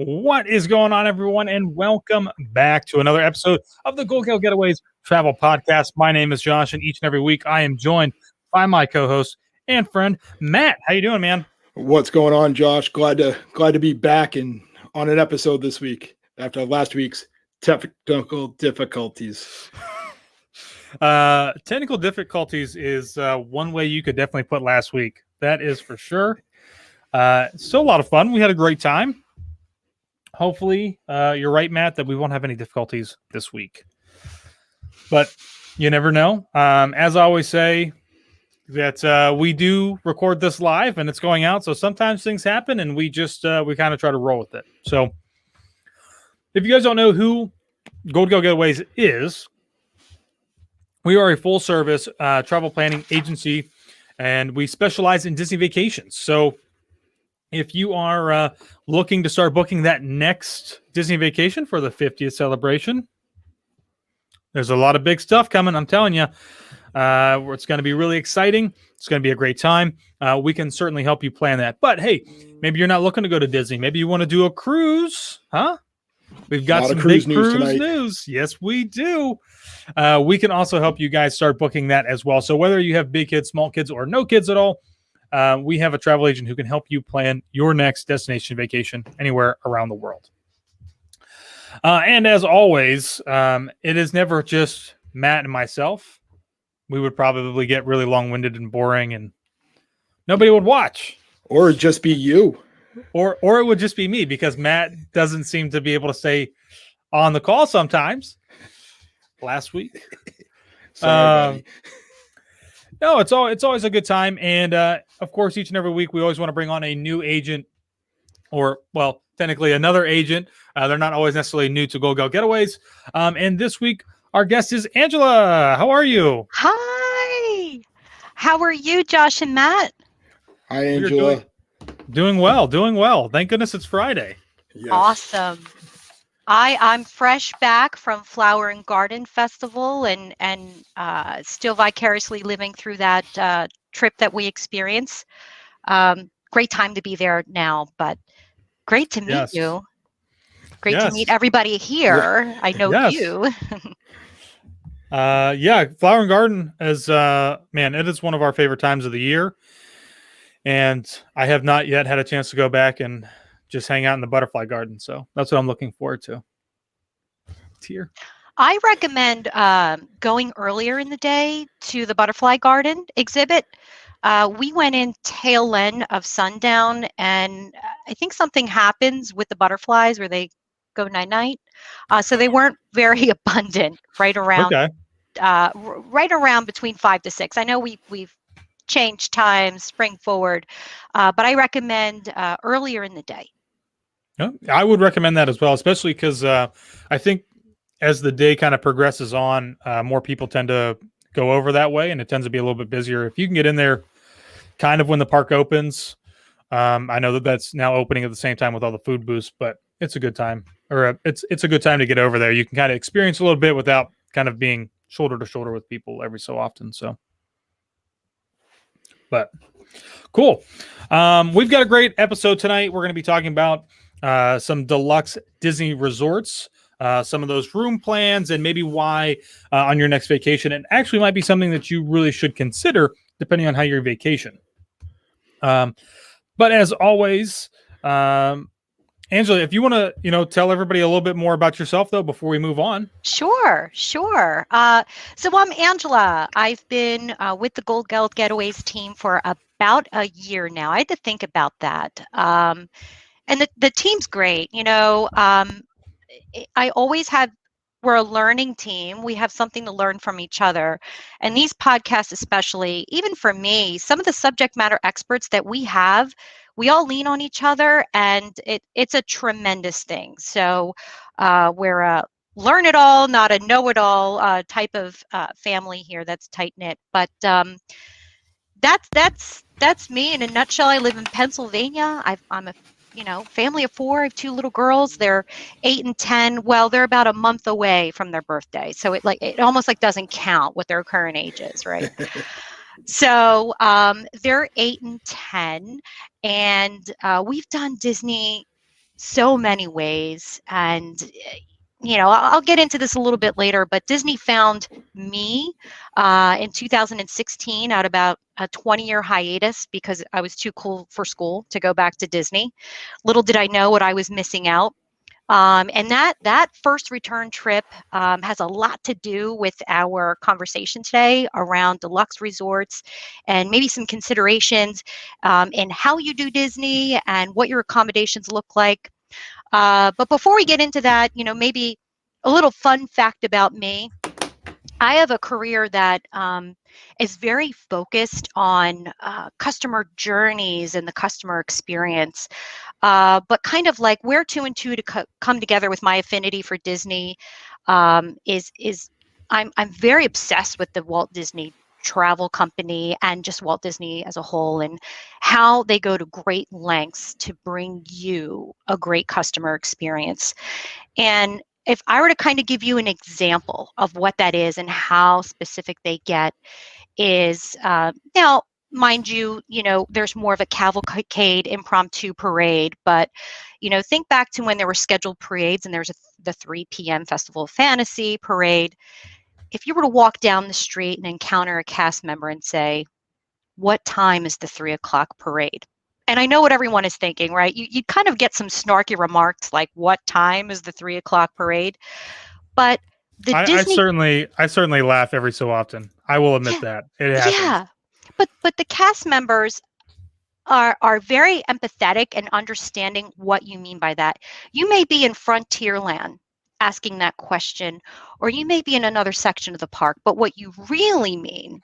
What is going on, everyone, and welcome back to another episode of the Gold Gale Getaways Travel Podcast. My name is Josh, and each and every week I am joined by my co-host and friend Matt. How you doing, man? What's going on, Josh? Glad to be back and on an episode this week after last week's technical difficulties. Technical difficulties is one way you could definitely put last week. That is for sure. Still a lot of fun. We had a great time. Hopefully, you're right, Matt, that we won't have any difficulties this week. But you never know. As I always say, that we do record this live and it's going out. So sometimes things happen and we just we kind of try to roll with it. So if you guys don't know who Gold Gale Getaways is, we are a full service travel planning agency and we specialize in Disney vacations. So if you are looking to start booking that next Disney vacation for the 50th celebration, there's a lot of big stuff coming. I'm telling you, it's going to be really exciting. It's going to be a great time. We can certainly help you plan that. But hey, maybe you're not looking to go to Disney. Maybe you want to do a cruise, huh? We've got some big cruise news. Yes, we do. We can also help you guys start booking that as well. So whether you have big kids, small kids, or no kids at all, we have a travel agent who can help you plan your next destination vacation anywhere around the world. And as always, it is never just Matt and myself. We would probably get really long-winded and boring and nobody would watch. Or it'd just be you. Or it would just be me because Matt doesn't seem to be able to stay on the call sometimes. Last week. Sorry, no, it's always a good time. And of course, each and every week, we always want to bring on a new agent or, well, technically another agent. They're not always necessarily new to Gold Gale Getaways. And this week, our guest is Angela. How are you? Hi. How are you, Josh and Matt? Hi, Angela. Doing well. Thank goodness it's Friday. Yes. Awesome. I'm fresh back from Flower and Garden Festival and still vicariously living through that trip that we experienced. Great time to be there now, but great to meet you. Great to meet everybody here. I know you. Flower and Garden is man, it is one of our favorite times of the year. And I have not yet had a chance to go back and just hang out in the butterfly garden. So that's what I'm looking forward to. Here. I recommend going earlier in the day to the butterfly garden exhibit. We went in tail end of sundown, and I think something happens with the butterflies where they go night-night. So they weren't very abundant right around between 5 to 6. I know we've changed times, spring forward, but I recommend earlier in the day. Yeah, I would recommend that as well, especially because I think as the day kind of progresses on, more people tend to go over that way, and it tends to be a little bit busier. If you can get in there kind of when the park opens, I know that's now opening at the same time with all the food booths, but it's a good time, or it's a good time to get over there. You can kind of experience a little bit without kind of being shoulder to shoulder with people every so often. So, but cool. We've got a great episode tonight. We're going to be talking about some deluxe Disney resorts, some of those room plans, and maybe why on your next vacation. It actually might be something that you really should consider depending on how your vacation. But as always, Angela, if you want to, tell everybody a little bit more about yourself, though, before we move on. Sure. So I'm Angela. I've been with the Gold Gale Getaways team for about a year now. I had to think about that. And the team's great. I always we're a learning team. We have something to learn from each other. And these podcasts, especially, even for me, some of the subject matter experts that we have, we all lean on each other, and it's a tremendous thing. So we're a learn it all, not a know it all type of family here that's tight knit. But that's me in a nutshell. I live in Pennsylvania. I'm a family of 4. I have 2 little girls. They're 8 and 10. Well, they're about a month away from their birthday, so it almost doesn't count what their current age is, right? So they're 8 and 10, and we've done Disney so many ways. And, I'll get into this a little bit later, but Disney found me in 2016 at about a 20-year hiatus because I was too cool for school to go back to Disney. Little did I know what I was missing out. And that first return trip has a lot to do with our conversation today around deluxe resorts and maybe some considerations in how you do Disney and what your accommodations look like. But before we get into that, maybe a little fun fact about me. I have a career that is very focused on customer journeys and the customer experience. But kind of like where two and two to come together with my affinity for Disney is I'm very obsessed with the Walt Disney Travel Company and just Walt Disney as a whole, and how they go to great lengths to bring you a great customer experience. And if I were to kind of give you an example of what that is and how specific they get is now, mind you, there's more of a cavalcade impromptu parade, but, think back to when there were scheduled parades and there's the 3 p.m. Festival of Fantasy parade. If you were to walk down the street and encounter a cast member and say, what time is the 3 o'clock parade? And I know what everyone is thinking, right? You kind of get some snarky remarks like, what time is the 3 o'clock parade? But I Disney, certainly laugh every so often. I will admit that it happens. yeah, but the cast members are very empathetic and understanding what you mean by that. You may be in Frontierland asking that question, or you may be in another section of the park, but what you really mean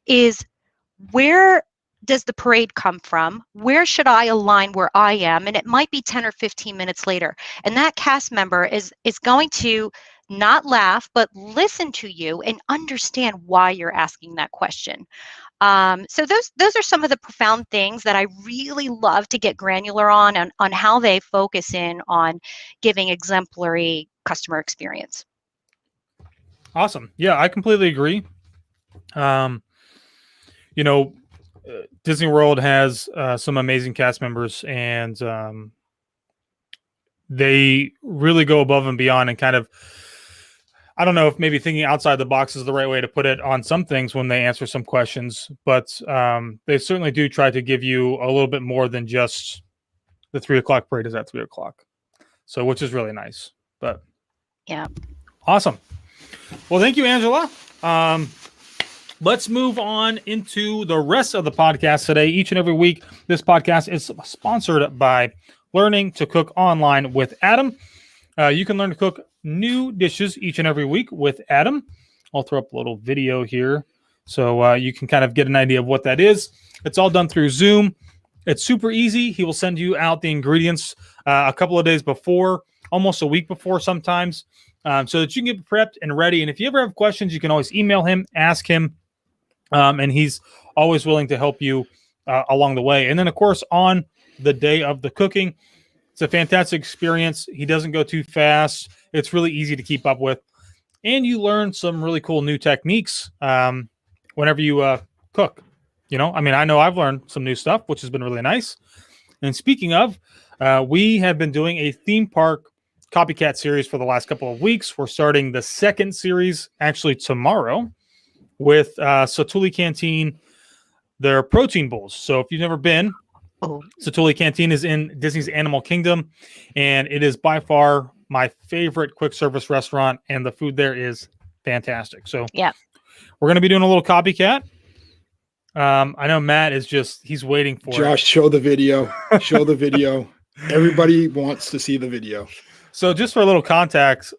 is, where does the parade come from? Where should I align where I am? And it might be 10 or 15 minutes later. And that cast member is going to not laugh, but listen to you and understand why you're asking that question. So those are some of the profound things that I really love to get granular on how they focus in on giving exemplary customer experience. Awesome. Yeah, I completely agree. Disney World has some amazing cast members, and they really go above and beyond and kind of, I don't know if maybe thinking outside the box is the right way to put it on some things when they answer some questions, but they certainly do try to give you a little bit more than just the 3 o'clock parade is at 3 o'clock. So, which is really nice. But yeah. Awesome. Well, thank you, Angela. Let's move on into the rest of the podcast today. Each and every week, this podcast is sponsored by Learning to Cook Online with Adam. You can learn to cook new dishes each and every week with Adam. I'll throw up a little video here so you can kind of get an idea of what that is. It's all done through Zoom. It's super easy. He will send you out the ingredients a couple of days before, almost a week before sometimes, so that you can get prepped and ready. And if you ever have questions, you can always email him, ask him, and he's always willing to help you along the way. And then, of course, on the day of the cooking, it's a fantastic experience. He doesn't go too fast. It's really easy to keep up with. And you learn some really cool new techniques whenever you cook. I know I've learned some new stuff, which has been really nice. And speaking of, we have been doing a theme park copycat series for the last couple of weeks. We're starting the second series actually tomorrow with Satuli Canteen, their protein bowls. So if you've never been, Satuli Canteen is in Disney's Animal Kingdom, and it is by far my favorite quick service restaurant, and the food there is fantastic. So yeah, we're going to be doing a little copycat. I know Matt is he's waiting for Josh, it. show the video. Show the video. Everybody wants to see the video. So just for a little context,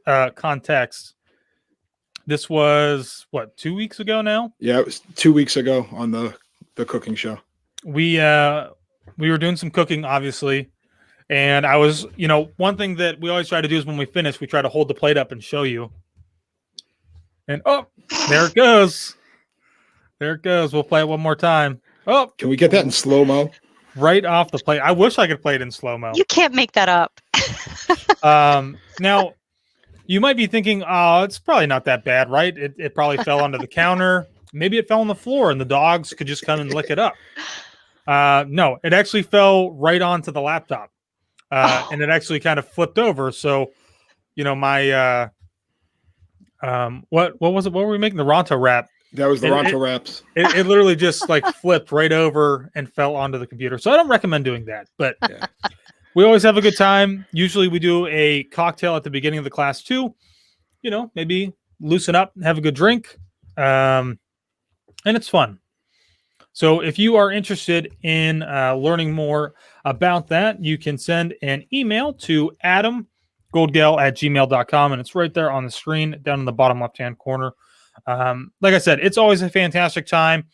this was, 2 weeks ago now? Yeah, it was 2 weeks ago on the cooking show. We were doing some cooking, obviously. And I was, one thing that we always try to do is when we finish, we try to hold the plate up and show you. And, there it goes. There it goes. We'll play it one more time. Oh, can we get that in slow-mo? Right off the plate. I wish I could play it in slow-mo. You can't make that up. Now, you might be thinking, it's probably not that bad, right? It probably fell onto the counter. Maybe it fell on the floor and the dogs could just come and lick it up. No, it actually fell right onto the laptop. and it actually kind of flipped over. So, my what was it? What were we making? The Ronto wrap. That was the It- Ronto wraps. It literally just like flipped right over and fell onto the computer. So I don't recommend doing that, but Yeah. we always have a good time. Usually we do a cocktail at the beginning of the class too. Maybe loosen up, have a good drink. And it's fun. So if you are interested in learning more about that, you can send an email to adamgoldgale@gmail.com, and it's right there on the screen down in the bottom left-hand corner. Like I said, it's always a fantastic time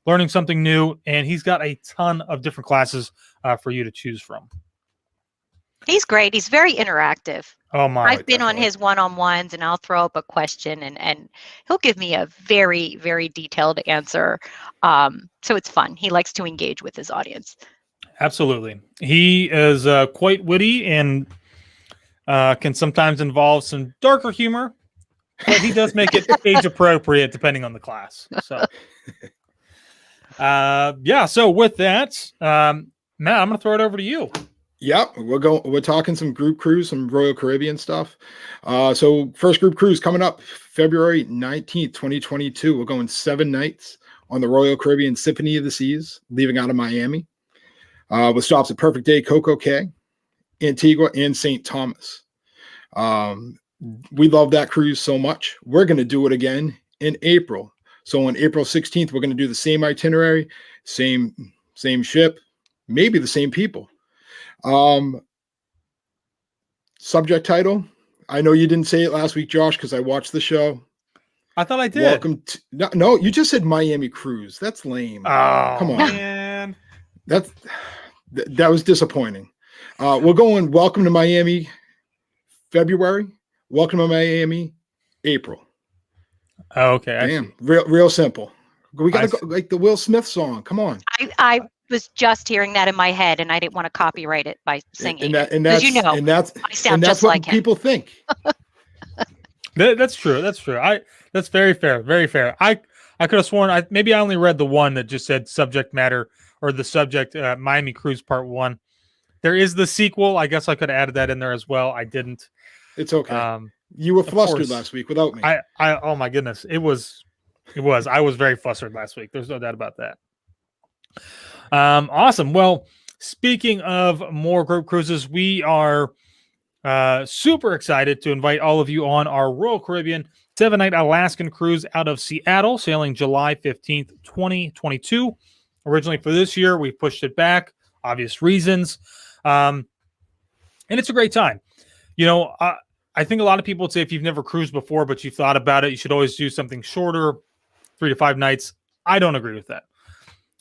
learning something new, and he's got a ton of different classes for you to choose from. He's great. He's very interactive. Oh my! I've been on definitely. his one-on-ones, and I'll throw up a question, and he'll give me a very, very detailed answer. So it's fun. He likes to engage with his audience. Absolutely. He is quite witty and can sometimes involve some darker humor, but he does make it age appropriate depending on the class. So, So with that, Matt, I'm going to throw it over to you. Yep, we're talking some group cruise, some Royal Caribbean stuff. So first group cruise coming up February 19th, 2022. We're going 7 nights on the Royal Caribbean Symphony of the Seas, leaving out of Miami. With stops at Perfect Day, Coco Cay, Antigua, and St. Thomas. We love that cruise so much. We're going to do it again in April. So on April 16th, we're going to do the same itinerary, same ship, maybe the same people. Subject title. I know you didn't say it last week, Josh, because I watched the show. I thought I did. Welcome to no, you just said Miami Cruise. That's lame. Oh, Come on. man. That was disappointing. We're going welcome to Miami February. Welcome to Miami April. Oh, okay. I Damn, see. real simple. We I gotta go like the Will Smith song. Come on. I was just hearing that in my head, and I didn't want to copyright it by singing. And Because that's I sound that's just what like him. people think. That's true. That's true. That's very fair. Very fair. I could have sworn maybe I only read the one that just said subject matter or the subject Miami Cruise Part 1. There is the sequel. I guess I could have added that in there as well. I didn't. It's okay. Um, You were of flustered course. last week without me. I oh my goodness. It was. I was very flustered last week. There's no doubt about that. Awesome. Well, speaking of more group cruises, we are super excited to invite all of you on our Royal Caribbean 7-night Alaskan cruise out of Seattle, sailing July 15th, 2022. Originally for this year, we pushed it back, obvious reasons. And it's a great time. I think a lot of people would say if you've never cruised before, but you've thought about it, you should always do something shorter, 3 to 5 nights. I don't agree with that.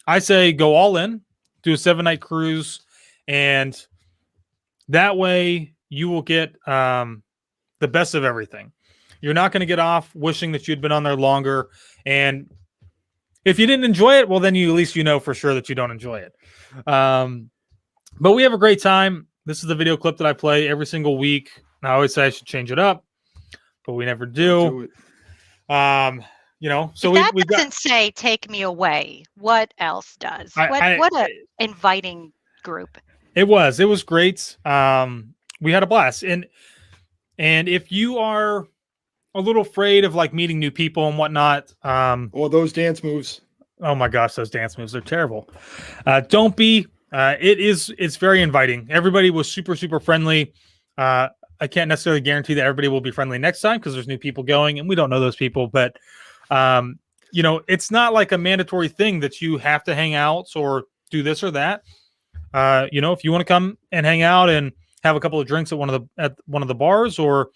I say go all in, do a 7-night cruise, and that way you will get the best of everything. You're not going to get off wishing that you'd been on there longer. And if you didn't enjoy it, well, then at least you know for sure that you don't enjoy it. But we have a great time. This is the video clip that I play every single week. I always say I should change it up, but we never do. So If that we've got. doesn't say "take me away," what else does? What a inviting group. It was great. We had a blast, and if you are a little afraid of like meeting new people and whatnot, Or those dance moves. oh my gosh, those dance moves, they're terrible. Don't be. It's very inviting. Everybody was super, super friendly. I can't necessarily guarantee that everybody will be friendly next time because there's new people going and we don't know those people, but it's not like a mandatory thing that you have to hang out or do this or that. If you want to come and hang out and have a couple of drinks at one of the bars, or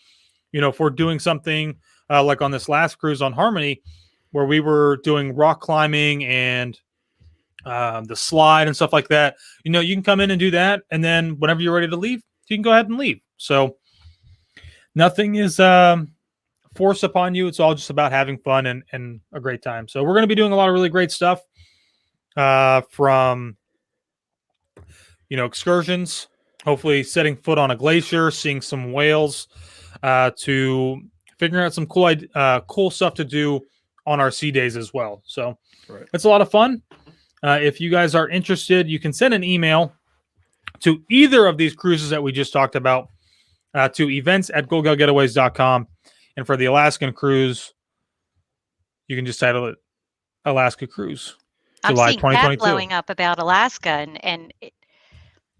if we're doing something like on this last cruise on Harmony where we were doing rock climbing and the slide and stuff like that, you can come in and do that, and then whenever you're ready to leave, you can go ahead and leave. So nothing is forced upon you. It's all just about having fun and a great time. So we're going to be doing a lot of really great stuff from excursions, hopefully setting foot on a glacier, seeing some whales, to figuring out some cool stuff to do on our sea days as well. So It's a lot of fun. If you guys are interested, you can send an email to either of these cruises that we just talked about, to events@goldgalgetaways.com. And for the Alaskan cruise, you can just title it Alaska Cruise, I'm July seeing chat 2022. blowing up about Alaska, and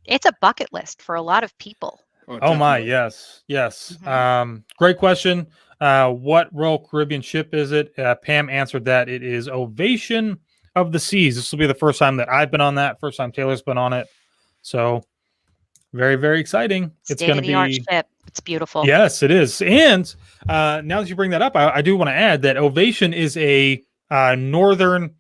it's a bucket list for a lot of people. Oh my, definitely. yes. Mhm. Great question. What Royal Caribbean ship is it? Pam answered that it is Ovation of the Seas. This will be the first time that I've been on that. First time Taylor's been on it. So very, very exciting. It's State going of to the art be. ship. It's beautiful. Yes, it is. And now that you bring that up, I do want to add that Ovation is a northern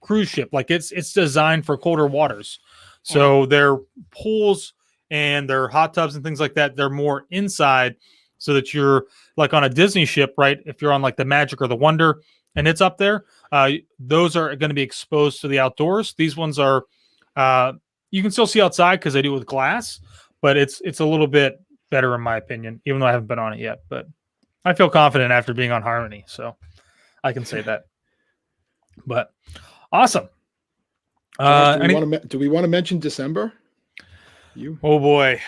cruise ship. Like it's designed for colder waters. So their pools and their hot tubs and things like that, they're more inside, so that you're like on a Disney ship, right? If you're on like the Magic or the Wonder and it's up there, those are going to be exposed to the outdoors. These ones are, you can still see outside because they do it with glass, but it's a little bit better in my opinion, even though I haven't been on it yet. But I feel confident after being on Harmony, so I can say that. But awesome. Josh, do we want to mention December? Oh boy.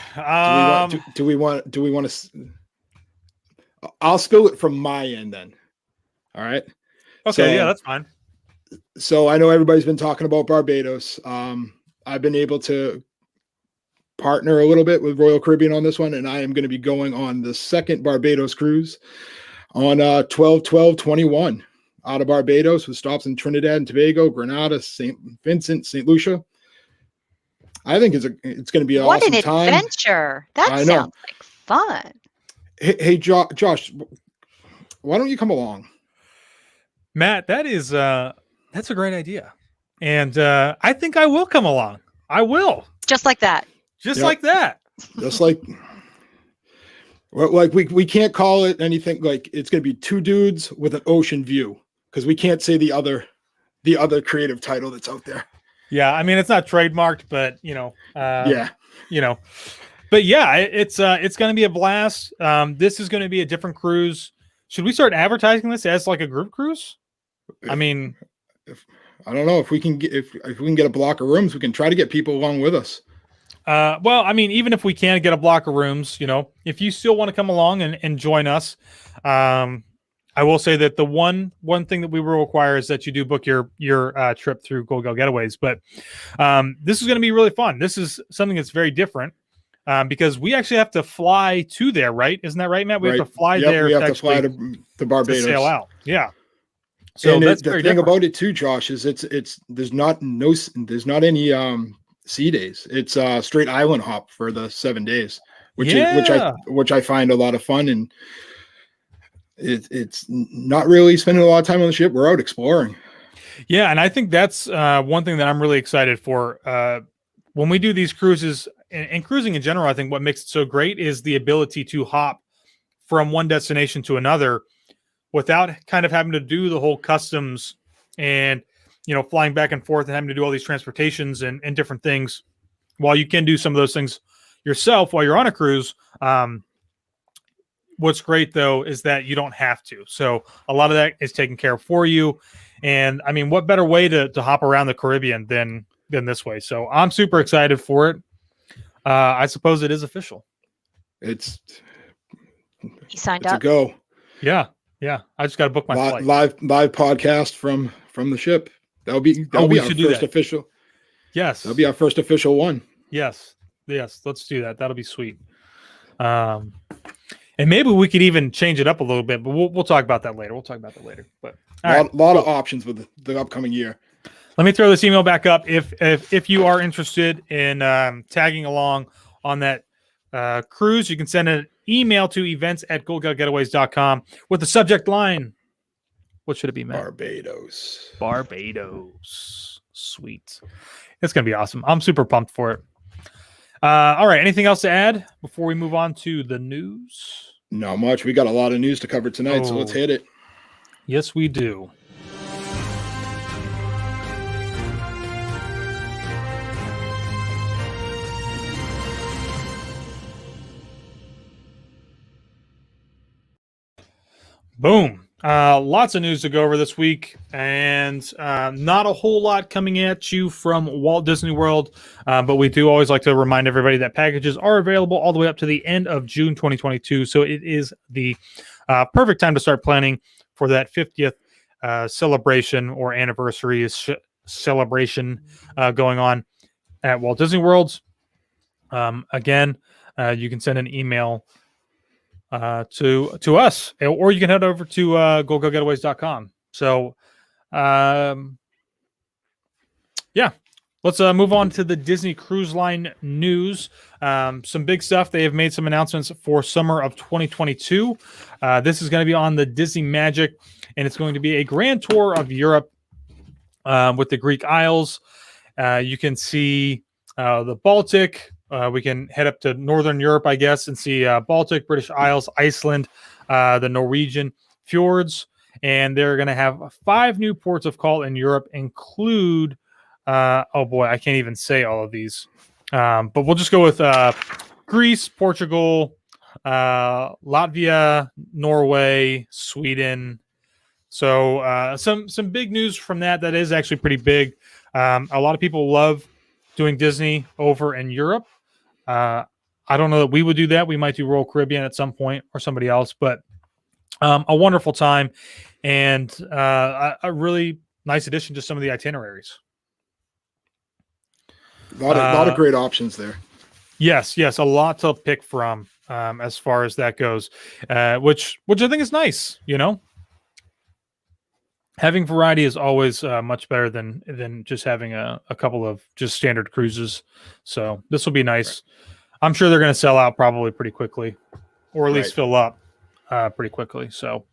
Do we want to? I'll spill it from my end then. All right. Okay. Yeah, that's fine. So I know everybody's been talking about Barbados. I've been able to partner a little bit with Royal Caribbean on this one, and I am going to be going on the second Barbados cruise on 12/12/21 out of Barbados, with stops in Trinidad and Tobago, Grenada, St. Vincent, St. Lucia. I think it's going to be an awesome time. What an adventure! That sounds like fun. Hey, Josh, why don't you come along? Matt, that's a great idea, and I think I will come along. I will, just like that. Just like that. Just like, well, like we can't call it anything. Like it's going to be two dudes with an ocean view, because we can't say the other creative title that's out there. Yeah, I mean it's not trademarked, but but yeah, it's going to be a blast. This is going to be a different cruise. Should we start advertising this as like a group cruise? I mean, I don't know if we can get if we can get a block of rooms, we can try to get people along with us. Well, I mean, even if we can't get a block of rooms, if you still want to come along and join us, I will say that the one thing that we will require is that you do book your trip through Gold Gal Getaways. But this is going to be really fun. This is something that's very different because we actually have to fly to there, right? Isn't that right, Matt? We have to fly there. We have to fly to Barbados. To sail out. Yeah. So and that's the thing different about it too, Josh, is there's not any sea days. It's straight island hop for the 7 days, which I find a lot of fun, and it's not really spending a lot of time on the ship. We're out exploring. Yeah, and I think that's one thing that I'm really excited for. When we do these cruises and cruising in general, I think what makes it so great is the ability to hop from one destination to another without kind of having to do the whole customs and flying back and forth and having to do all these transportations and different things. While you can do some of those things yourself while you're on a cruise, what's great though is that you don't have to. So a lot of that is taken care of for you. And I mean, what better way to hop around the Caribbean than this way? So I'm super excited for it. I suppose it is official. He signed up. To go. Yeah. I just got to book my flight. Live podcast from the ship. That'll be our first official. Yes, that'll be our first official one. Yes. Let's do that. That'll be sweet. And maybe we could even change it up a little bit, but we'll talk about that later. But a lot of options with the upcoming year. Let me throw this email back up. If you are interested in tagging along on that cruise, you can send an email to events@goldgalgetaways.com with the subject line. What should it be, Matt? Barbados. Sweet. It's going to be awesome. I'm super pumped for it. All right. Anything else to add before we move on to the news? Not much. We got a lot of news to cover tonight, so let's hit it. Yes, we do. Boom. Lots of news to go over this week, and not a whole lot coming at you from Walt Disney World, but we do always like to remind everybody that packages are available all the way up to the end of June 2022, so it is the perfect time to start planning for that 50th celebration or anniversary celebration going on at Walt Disney World. Again, you can send an email to us, or you can head over to gogogetaways.com. So yeah, let's move on to the Disney Cruise Line news. Some big stuff. They have made some announcements for summer of 2022. This is going to be on the Disney Magic, and it's going to be a grand tour of Europe with the Greek Isles. You can see the Baltic. We can head up to Northern Europe, I guess, and see Baltic, British Isles, Iceland, the Norwegian fjords. And they're going to have 5 new ports of call in Europe, include, oh boy, I can't even say all of these. But we'll just go with Greece, Portugal, Latvia, Norway, Sweden. So some big news from that. That is actually pretty big. A lot of people love doing Disney over in Europe. I don't know that we would do that. We might do Royal Caribbean at some point or somebody else, but a wonderful time and a really nice addition to some of the itineraries. A lot of great options there. Yes, a lot to pick from as far as that goes, which I think is nice. You know, having variety is always much better than just having a couple of just standard cruises. So this will be nice. I'm sure they're going to sell out probably pretty quickly, or at least fill up pretty quickly. So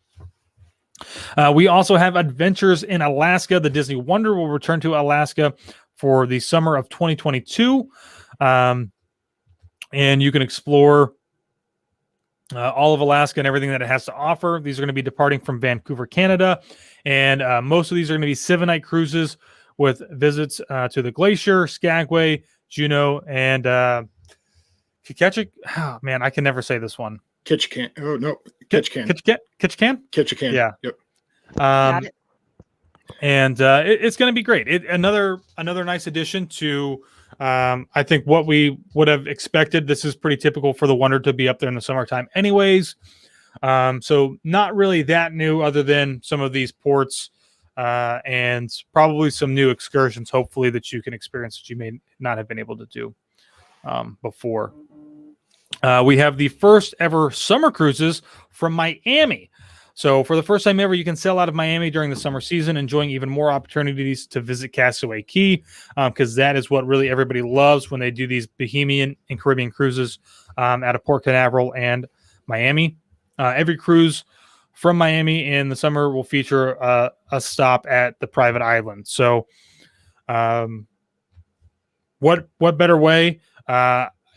we also have Adventures in Alaska. The Disney Wonder will return to Alaska for the summer of 2022. And you can explore all of Alaska and everything that it has to offer. These are going to be departing from Vancouver, Canada. And most of these are going to be 7-night cruises with visits to the Glacier, Skagway, Juneau, and Ketchikan. Oh, man, I can never say this one. Ketchikan. Oh, no. Ketchikan. Ketchikan. Yeah. Yep. Got it. And it's going to be great. Another nice addition to, I think, what we would have expected. This is pretty typical for the Wonder to be up there in the summertime anyways. So not really that new other than some of these ports and probably some new excursions, hopefully, that you can experience that you may not have been able to do before. We have the first ever summer cruises from Miami. So for the first time ever, you can sail out of Miami during the summer season, enjoying even more opportunities to visit Castaway Cay, because that is what really everybody loves when they do these Bahamian and Caribbean cruises out of Port Canaveral and Miami. Every cruise from Miami in the summer will feature a stop at the private island. So what better way?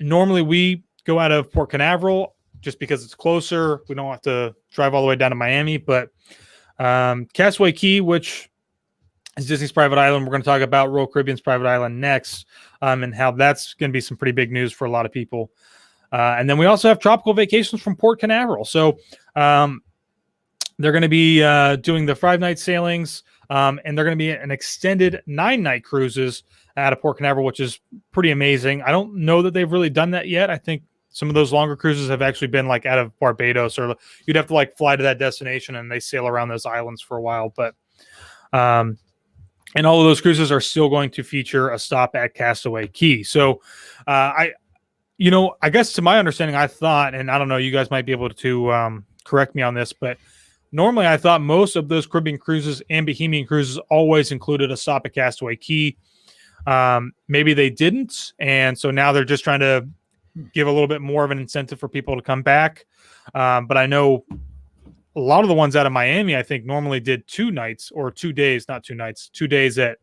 Normally we go out of Port Canaveral just because it's closer. We don't have to drive all the way down to Miami, but Castaway Cay, which is Disney's private island, we're going to talk about Royal Caribbean's private island next, and how that's going to be some pretty big news for a lot of people. And then we also have tropical vacations from Port Canaveral. So they're going to be doing the 5-night sailings, and they're going to be an extended 9-night cruises out of Port Canaveral, which is pretty amazing. I don't know that they've really done that yet. I think some of those longer cruises have actually been like out of Barbados, or you'd have to like fly to that destination and they sail around those islands for a while. But and all of those cruises are still going to feature a stop at Castaway Cay. So I guess to my understanding, I thought, and I don't know, you guys might be able to correct me on this, but normally I thought most of those Caribbean cruises and Bahamian cruises always included a stop at Castaway Cay. Maybe they didn't. And so now they're just trying to give a little bit more of an incentive for people to come back. But I know a lot of the ones out of Miami, I think normally did 2 nights or 2 days, not 2 nights, 2 days at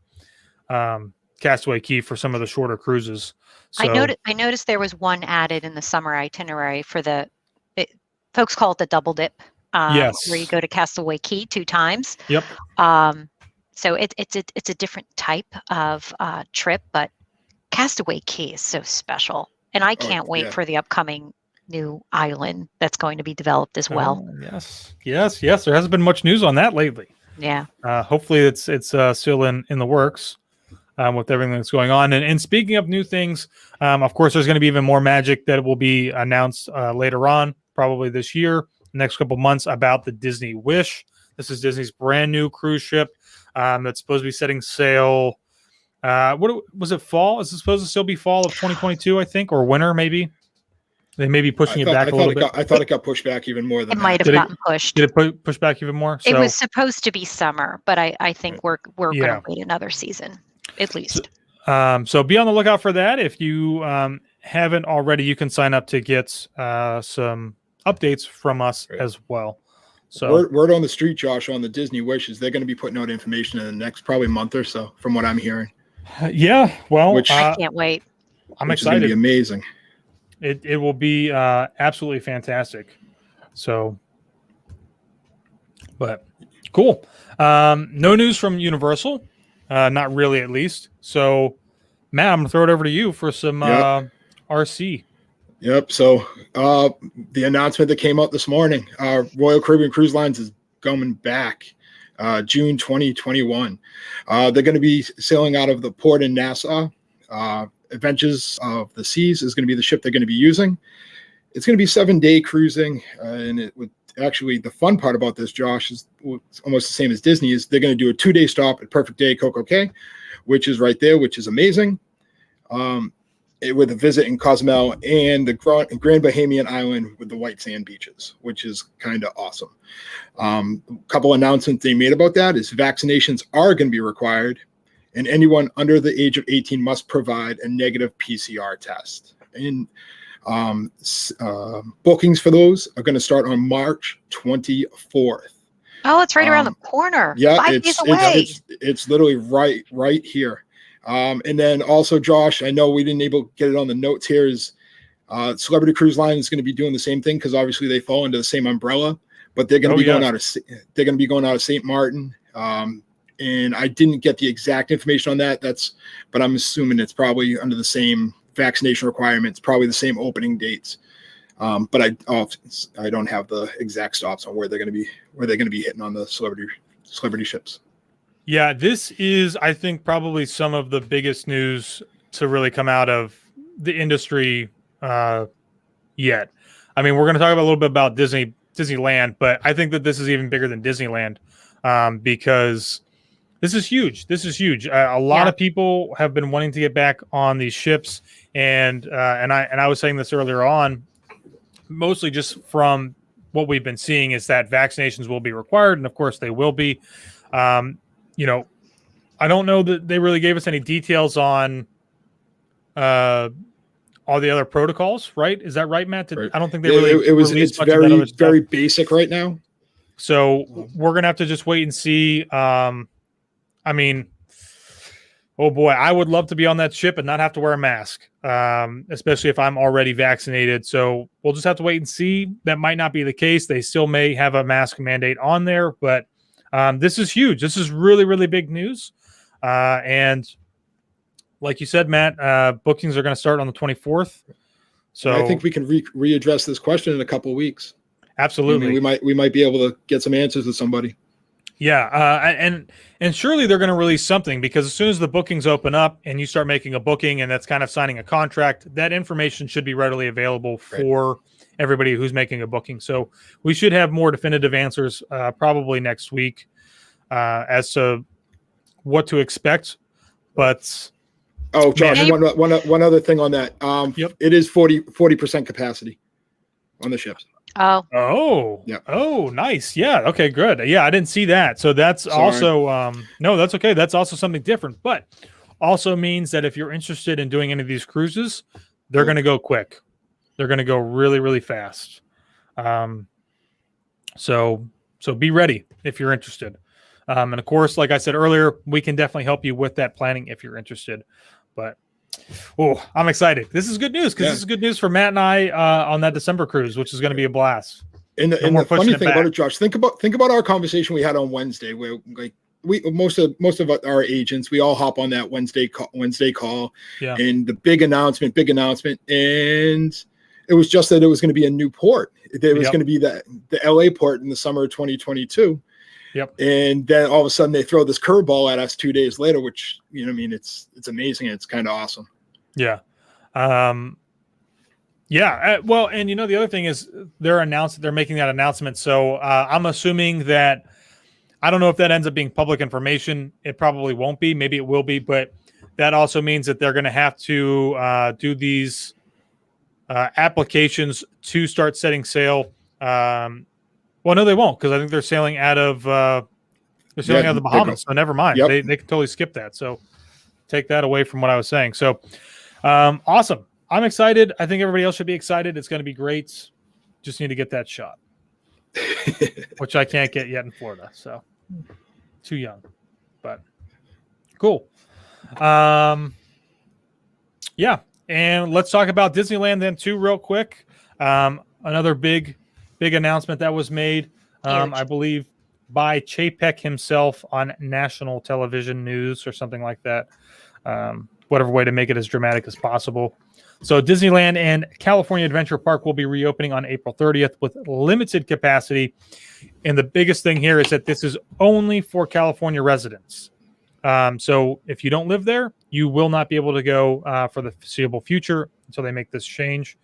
Castaway Cay for some of the shorter cruises. So, I noticed there was one added in the summer itinerary for folks call it the double dip. Yes. Where you go to Castaway Cay 2 times. Yep. So it's a different type of trip, but Castaway Cay is so special. And I can't wait for the upcoming new island that's going to be developed as well. Yes. There hasn't been much news on that lately. Yeah. Hopefully it's still in the works with everything that's going on. And speaking of new things, of course, there's going to be even more magic that will be announced later on, probably this year, next couple months, about the Disney Wish. This is Disney's brand new cruise ship that's supposed to be setting sail. What was it? Fall? Is it supposed to still be fall of 2022? I think, or winter maybe. They may be pushing it back a little bit. I thought it got pushed back even more than It that. might have gotten pushed. Did it push back even more? It was supposed to be summer, but I think we're going to wait another season at least. So be on the lookout for that. If you haven't already, you can sign up to get some updates from us as well. So word on the street, Josh, on the Disney Wishes, they're going to be putting out information in the next probably month or so, from what I'm hearing. Yeah, well, I can't wait. I'm excited. It's going to be amazing. It will be absolutely fantastic. So, but cool. No news from Universal, not really, at least. So, Matt, I'm gonna throw it over to you for some RC. Yep. So the announcement that came out this morning, Royal Caribbean Cruise Lines is coming back June 2021. They're going to be sailing out of the port in Nassau. Adventures of the Seas is going to be the ship they're going to be using. It's going to be 7-day cruising, and it would actually, the fun part about this, Josh, is almost the same as Disney. Is they're going to do a 2-day stop at Perfect Day Coco Cay, which is right there, which is amazing. With a visit in Cozumel and the Grand Bahamian Island with the white sand beaches, which is kind of awesome. A couple announcements they made about that is vaccinations are going to be required, and anyone under the age of 18 must provide a negative PCR test. And bookings for those are going to start on March 24th. Oh, it's right around the corner. Yeah, 5 days away. It's literally right here. And then also, Josh, I know we didn't able to get it on the notes here, is Celebrity Cruise Line is going to be doing the same thing, because obviously they fall into the same umbrella, but they're going to be going out of St. Martin. And I didn't get the exact information on that. But I'm assuming it's probably under the same vaccination requirements, probably the same opening dates. But I don't have the exact stops on where they're going to be hitting on the celebrity ships. Yeah, this is, I think, probably some of the biggest news to really come out of the industry yet. I mean, we're going to talk a little bit about Disneyland, but I think that this is even bigger than Disneyland because this is huge. This is huge. A lot of people have been wanting to get back on these ships, and I was saying this earlier on, mostly just from what we've been seeing is that vaccinations will be required, and of course they will be. I don't know that they really gave us any details on all the other protocols, right? Is that right, Matt? I don't think they really. It's very basic right now. So we're gonna have to just wait and see. I mean, oh boy, I would love to be on that ship and not have to wear a mask, especially if I'm already vaccinated. So we'll just have to wait and see. That might not be the case. They still may have a mask mandate on there, but this is huge. This is really, really big news. And like you said, Matt, bookings are going to start on the 24th. So I think we can readdress this question in a couple of weeks. Absolutely. I mean, we might be able to get some answers with somebody. Yeah, and surely they're going to release something, because as soon as the bookings open up and you start making a booking, and that's kind of signing a contract, that information should be readily available for everybody who's making a booking. So we should have more definitive answers probably next week as to what to expect. But Josh, one other thing on that. It is 40% capacity on the ships. Oh, nice. Yeah. Okay, good. Yeah, I didn't see that. So that's also, no, that's okay. That's also something different, but also means that if you're interested in doing any of these cruises, they're going to go quick. They're going to go really, really fast. So be ready if you're interested. And of course, like I said earlier, we can definitely help you with that planning if you're interested, but I'm excited. This is good news, because this is good news for Matt and I on that December cruise, which is going to be a blast. And the funny thing about it, Josh, think about our conversation we had on Wednesday, where like most of our agents, we all hop on that Wednesday call, and the big announcement, and It was just that it was going to be a new port. It was Yep. going to be the LA port in the summer of 2022. Yep. And then all of a sudden they throw this curveball at us 2 days later, which, you know, I mean, it's amazing. It's kind of awesome. Yeah. Well, and you know, the other thing is they're making that announcement. So I'm assuming that, I don't know if that ends up being public information. It probably won't be. Maybe it will be, but that also means that they're going to have to do these applications to start setting sail. Well, no, they won't, because I think they're sailing out of the Bahamas. So never mind. Yep. They can totally skip that. So take that away from what I was saying. So awesome. I'm excited. I think everybody else should be excited. It's going to be great. Just need to get that shot, which I can't get yet in Florida. So too young, but cool. Yeah. And let's talk about Disneyland then too, real quick. Another big announcement that was made, I believe, by Chapek himself on national television news or something like that. Whatever way to make it as dramatic as possible. So Disneyland and California Adventure Park will be reopening on April 30th with limited capacity. And the biggest thing here is that this is only for California residents. So if you don't live there, you will not be able to go for the foreseeable future until they make this change.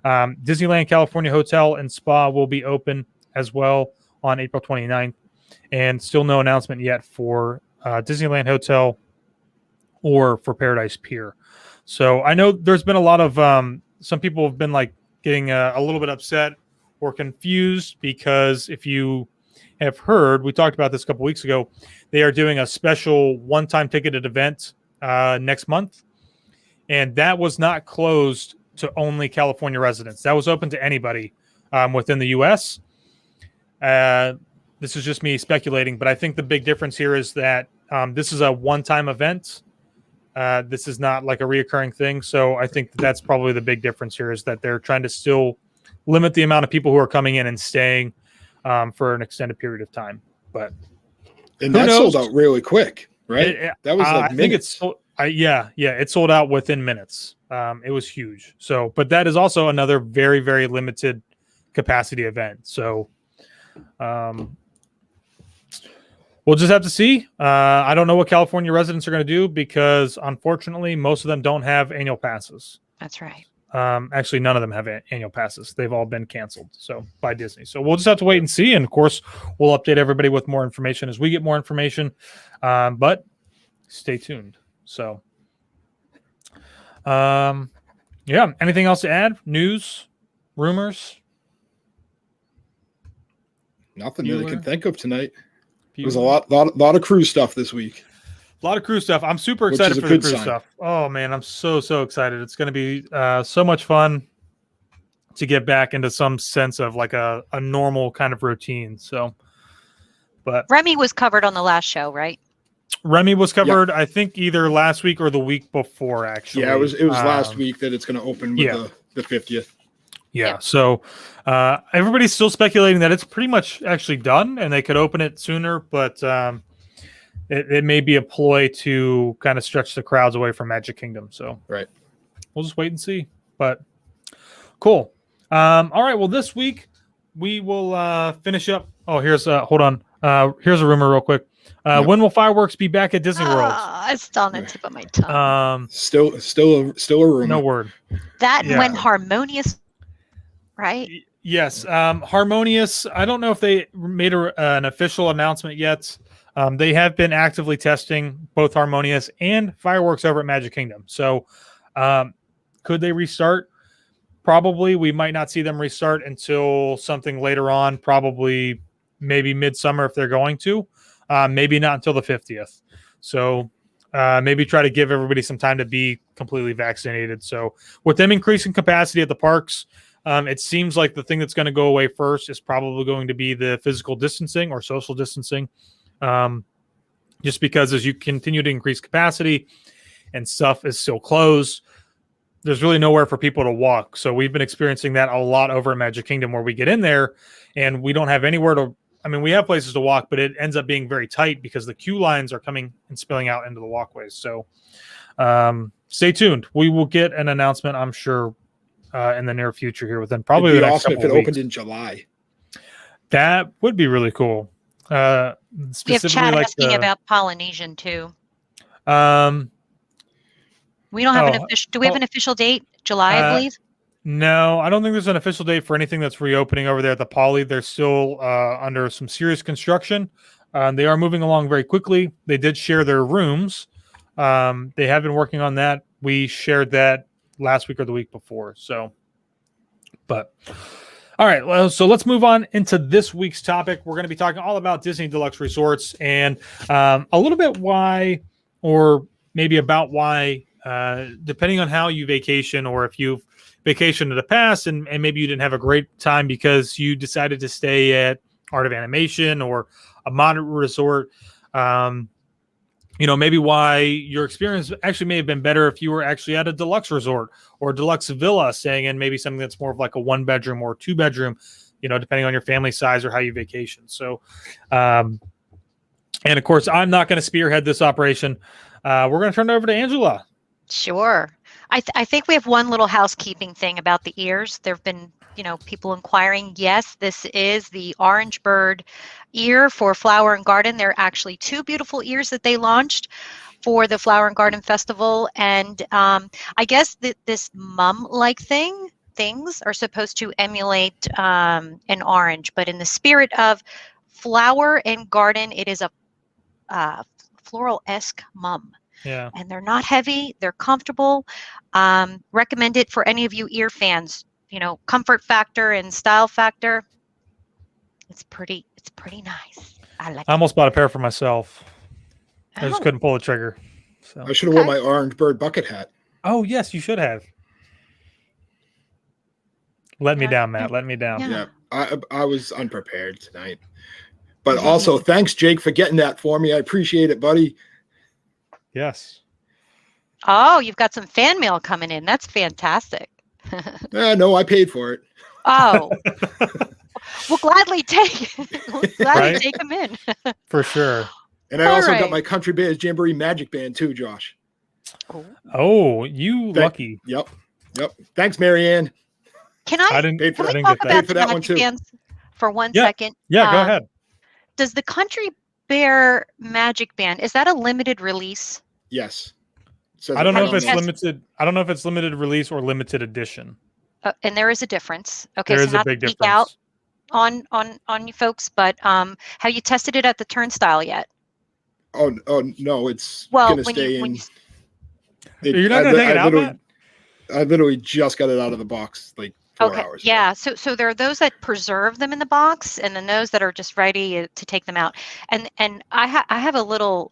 Disneyland California Hotel and Spa will be open as well on April 29th. And still no announcement yet for Disneyland Hotel or for Paradise Pier. So I know there's been a lot of some people have been like getting a little bit upset or confused, because if you have heard, we talked about this a couple weeks ago, they are doing a special one-time ticketed event next month, and that was not closed to only California residents. That was open to anybody within the U.S. This is just me speculating, but I think the big difference here is that this is a one-time event. This is not like a reoccurring thing. So I think that's probably the big difference here, is that they're trying to still limit the amount of people who are coming in and staying for an extended period of time. But and that sold out really quick, right? That was like I think it's it sold out within minutes. It was huge. So, but that is also another very, very limited capacity event. So we'll just have to see. I don't know what California residents are going to do, because unfortunately, most of them don't have annual passes. That's right. Actually, none of them have annual passes. They've all been canceled by Disney. So we'll just have to wait and see. And of course, we'll update everybody with more information as we get more information. But stay tuned. So, anything else to add? News, rumors? Nothing that I can think of tonight. There was a lot of cruise stuff this week. A lot of cruise stuff. I'm super excited for the cruise stuff. Oh man, I'm so excited. It's going to be so much fun to get back into some sense of like a normal kind of routine. So, but Remy was covered on the last show, right? Remy was covered, I think, either last week or the week before. Actually, yeah, it was last week that it's going to open with the 50th. Yeah. So everybody's still speculating that it's pretty much actually done and they could open it sooner, but it may be a ploy to kind of stretch the crowds away from Magic Kingdom. So right, we'll just wait and see. But cool. All right. Well, this week we will finish up. Oh, here's hold on. Here's a rumor real quick. When will fireworks be back at Disney World? It's still on the tip of my tongue. Still a rumor. No word. That and when Harmonious, right? Yes. Harmonious. I don't know if they made an official announcement yet. They have been actively testing both Harmonious and fireworks over at Magic Kingdom. So could they restart? Probably. We might not see them restart until something later on, probably maybe midsummer if they're going to. Maybe not until the 50th. So maybe try to give everybody some time to be completely vaccinated. So with them increasing capacity at the parks, it seems like the thing that's going to go away first is probably going to be the physical distancing or social distancing. Just because as you continue to increase capacity and stuff is still closed, there's really nowhere for people to walk. So we've been experiencing that a lot over at Magic Kingdom, where we get in there and we don't have anywhere to, I mean, we have places to walk, but it ends up being very tight because the queue lines are coming and spilling out into the walkways. So stay tuned. We will get an announcement, I'm sure, in the near future here within It'd probably be the next awesome if couple it of opened weeks. in July. That would be really cool. We have Specifically Chad like asking about Polynesian too. um We don't have an oh official. Do we have an official date? July, I uh, believe. no, I don't think there's an official date for anything that's reopening over there at the Poly. They're still under some serious construction. They are moving along very quickly. They did share their rooms. They have been working on that. We shared that last week or the week before. So, but all right. Well, so let's move on into this week's topic. We're going to be talking all about Disney Deluxe Resorts and a little bit why, or maybe about why, depending on how you vacation or if you've vacationed in the past and maybe you didn't have a great time because you decided to stay at Art of Animation or a moderate resort. Maybe why your experience actually may have been better if you were actually at a deluxe resort or a deluxe villa, staying in maybe something that's more of like a 1-bedroom or 2-bedroom, depending on your family size or how you vacation. So, and of course, I'm not going to spearhead this operation. We're going to turn it over to Angela. Sure. I think we have one little housekeeping thing about the ears. There have been, people inquiring. Yes, this is the Orange Bird ear for Flower and Garden. There are actually 2 beautiful ears that they launched for the Flower and Garden Festival. And I guess that this mum-like things are supposed to emulate an orange, but in the spirit of Flower and Garden, it is a floral-esque mum. Yeah. And they're not heavy. They're comfortable. Recommend it for any of you ear fans. Comfort factor and style factor. It's pretty nice. I like I almost bought a pair for myself. I just Oh. couldn't pull the trigger. So. I should have worn my Orange Bird bucket hat. Oh, yes, you should have. Let me down, Matt. Let me down. Yeah. I was unprepared tonight. But also, thanks, Jake, for getting that for me. I appreciate it, buddy. Yes. Oh, you've got some fan mail coming in. That's fantastic. No, I paid for it. Oh. We'll gladly take them in. For sure. And I also got my Country Bears Jamboree Magic Band too, Josh. Oh, lucky. Yep. Thanks, Marianne. Can we talk about the Magic Bands for 1 second? Yeah, go ahead. Does the Country Bear Magic Band, is that a limited release? Yes. I don't know if it's limited. I don't know if it's limited release or limited edition. And there is a difference. Okay, there so is not a big to geek difference. out on you folks, but have you tested it at the turnstile yet? Oh no, it's gonna stay in. You're not gonna take it out, Matt? I literally just got it out of the box like 4 hours. Yeah. So there are those that preserve them in the box, and then those that are just ready to take them out. And I have a little,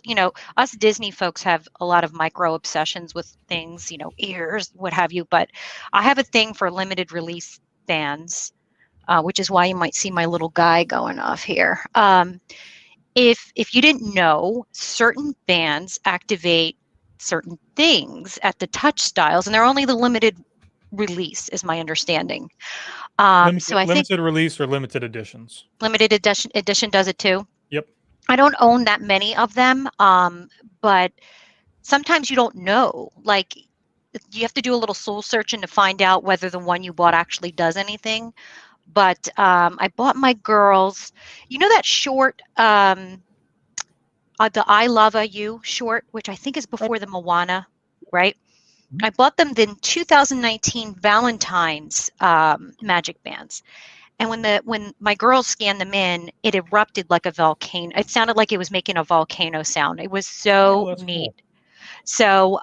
us Disney folks have a lot of micro obsessions with things, ears, what have you. But I have a thing for limited release bands, which is why you might see my little guy going off here. If you didn't know, certain bands activate certain things at the touch styles, and they're only the limited release is my understanding. So I think limited release or limited editions. Limited edition does it too. Yep. I don't own that many of them, but sometimes you don't know. Like you have to do a little soul searching to find out whether the one you bought actually does anything. But I bought my girls, that short, the I Love You short, which I think is before the Moana, right? I bought them the 2019 Valentine's Magic Bands. And when my girls scanned them in, it erupted like a volcano. It sounded like it was making a volcano sound. It was so neat. Cool. So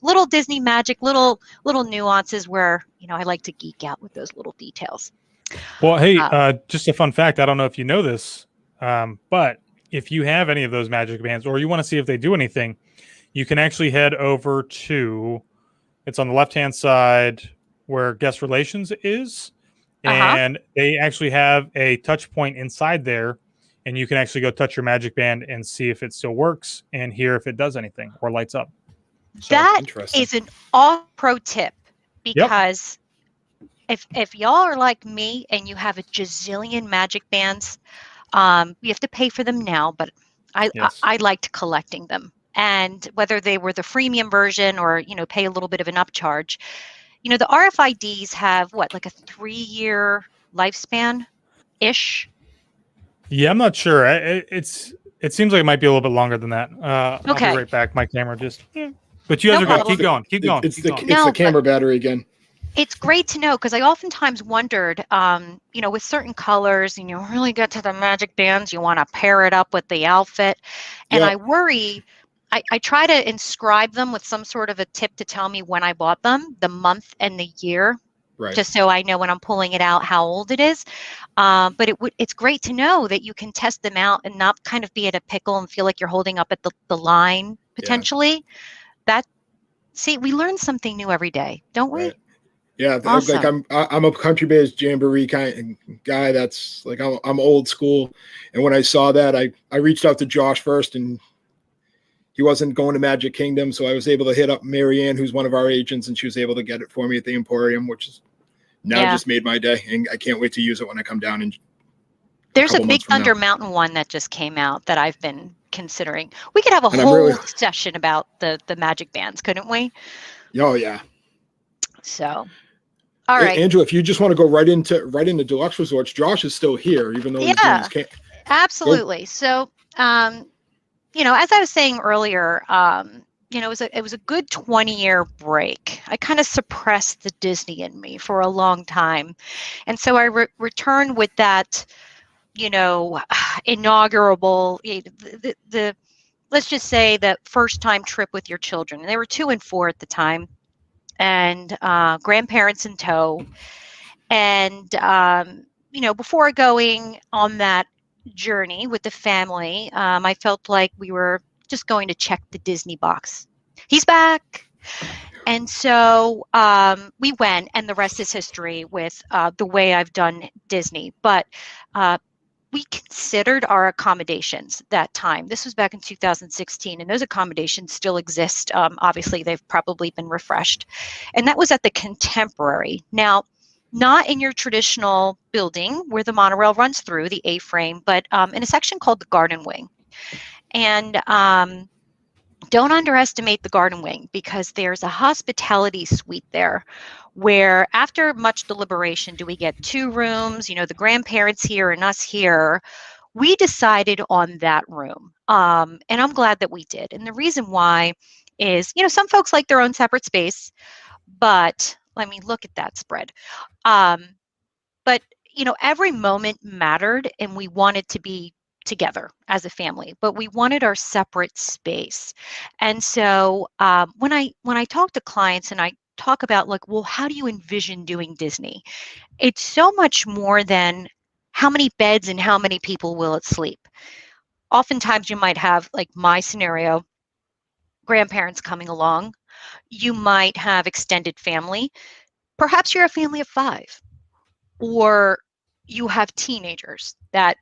little Disney magic, little nuances where, I like to geek out with those little details. Well, hey, just a fun fact. I don't know if you know this, but if you have any of those magic bands or you want to see if they do anything, you can actually head over to, it's on the left-hand side where guest relations is. And they actually have a touch point inside there. And you can actually go touch your magic band and see if it still works and hear if it does anything or lights up. So, that is an all pro tip because if y'all are like me and you have a gazillion magic bands, you have to pay for them now, but I liked collecting them. And whether they were the freemium version or, pay a little bit of an upcharge, the RFIDs have what, like a 3-year lifespan ish? Yeah, I'm not sure. It seems like it might be a little bit longer than that. I'll be Okay, right back. My camera just. But you guys no are good. problem. Keep going. Keep going. It's Keep the going. it's the No, but camera battery again. it's great to know, because I oftentimes wondered, with certain colors, and you really get to the magic bands, you want to pair it up with the outfit. And Yeah, I worry, I try to inscribe them with some sort of a tip to tell me when I bought them, the month and the year, right. just so I know when I'm pulling it out how old it is. But it's great to know that you can test them out and not kind of be at a pickle and feel like you're holding up at the line Yeah, potentially. See, we learn something new every day, don't we? right. Yeah, like Awesome. I'm a country based jamboree kind of guy. That's like I'm old school, and when I saw that, I reached out to Josh first, and he wasn't going to Magic Kingdom, so I was able to hit up Marianne, who's one of our agents, and she was able to get it for me at the Emporium, which is now Yeah. just made my day, and I can't wait to use it when I come down in There's a couple Big months from now. Thunder Mountain one that just came out that I've been considering. We could have a And I'm really, whole session about the magic bands, couldn't we? oh yeah, So, all right. Andrew, if you just want to go right into Deluxe Resorts, Josh is still here, even though he's doing his Yeah, camp. absolutely. So, as I was saying earlier, it was a good 20-year break. I kind of suppressed the Disney in me for a long time. And so I returned with that, inaugural, the let's just say the first time trip with your children. And they were 2 and 4 at the time, and grandparents in tow. And, before going on that journey with the family, I felt like we were just going to check the Disney box. He's back. And so we went, and the rest is history with the way I've done Disney. But we considered our accommodations that time. This was back in 2016, and those accommodations still exist. Obviously, they've probably been refreshed. And that was at the Contemporary. Now, not in your traditional building where the monorail runs through, the A-frame, but in a section called the Garden Wing. And don't underestimate the Garden Wing, because there's a hospitality suite there where, after much deliberation, do we get 2 rooms, the grandparents here and us here? We decided on that room. And I'm glad that we did. And the reason why is, some folks like their own separate space, but let me look at that spread. But, every moment mattered, and we wanted to be together as a family, but we wanted our separate space. And so when I talk to clients and I talk about, like, well, how do you envision doing Disney? It's so much more than how many beds and how many people will it sleep. Oftentimes you might have, like my scenario, grandparents coming along. You might have extended family. Perhaps you're a family of 5, or you have teenagers, that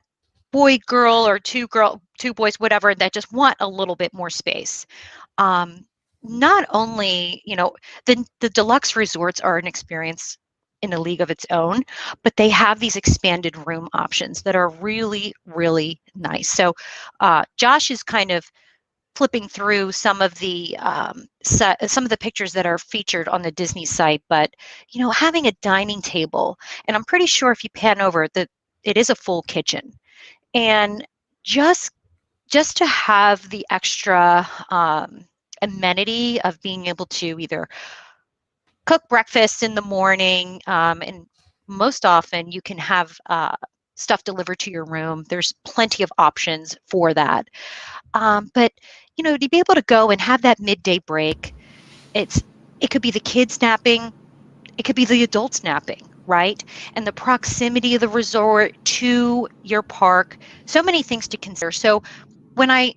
boy, girl, or 2 boys, whatever, that just want a little bit more space. Not only, the deluxe resorts are an experience in a league of its own, but they have these expanded room options that are really, really nice. So Josh is kind of flipping through some of the pictures that are featured on the Disney site, but having a dining table, and I'm pretty sure if you pan over that it is a full kitchen, and just to have the extra amenity of being able to either cook breakfast in the morning, and most often you can have stuff delivered to your room. There's plenty of options for that. But to be able to go and have that midday break, it could be the kids napping, it could be the adults napping, right? And the proximity of the resort to your park, so many things to consider. So when I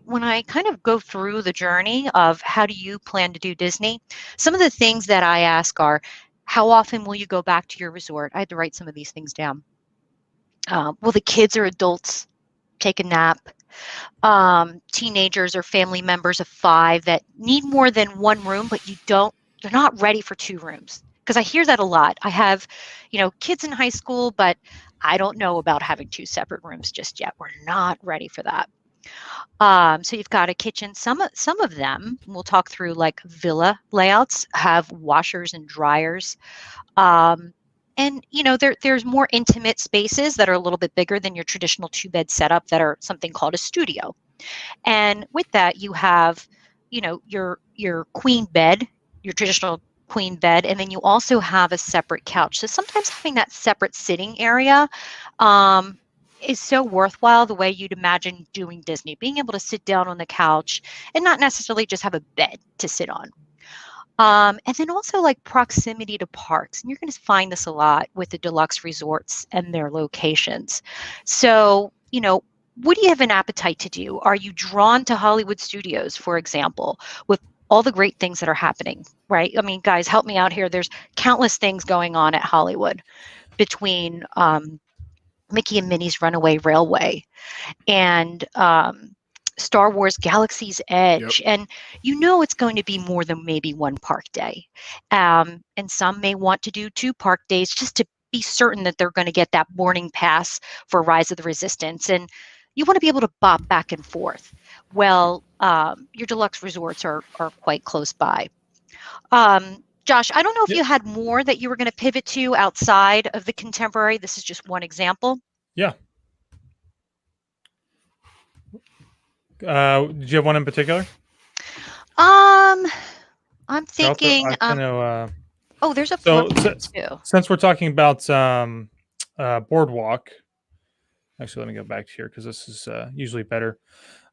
kind of go through the journey of how do you plan to do Disney, some of the things that I ask are, how often will you go back to your resort? I had to write some of these things down. Will the kids or adults take a nap? Teenagers or family members of 5 that need more than 1 room, but they're not ready for 2 rooms. Because I hear that a lot. I have, kids in high school, but I don't know about having 2 separate rooms just yet. We're not ready for that. So you've got a kitchen. Some of them, we'll talk through, like villa layouts, have washers and dryers. And there's more intimate spaces that are a little bit bigger than your traditional two-bed setup that are something called a studio. And with that, you have, your queen bed, your traditional queen bed, and then you also have a separate couch. So sometimes having that separate sitting area is so worthwhile, the way you'd imagine doing Disney, being able to sit down on the couch and not necessarily just have a bed to sit on. And then also like proximity to parks. And you're going to find this a lot with the deluxe resorts and their locations. So, what do you have an appetite to do? Are you drawn to Hollywood studios, for example, with all the great things that are happening, right? I mean, guys, help me out here. There's countless things going on at Hollywood, between Mickey and Minnie's Runaway Railway and Star Wars Galaxy's Edge. Yep. And it's going to be more than maybe one park day. And some may want to do 2 park days just to be certain that they're going to get that boarding pass for Rise of the Resistance. And you want to be able to bop back and forth. Well, your deluxe resorts are quite close by. Josh, I don't know if you had more that you were going to pivot to outside of the contemporary. This is just one example. Yeah. Did you have one in particular? I'm thinking. There's a so too. Since we're talking about Boardwalk, actually, let me go back here because this is usually better.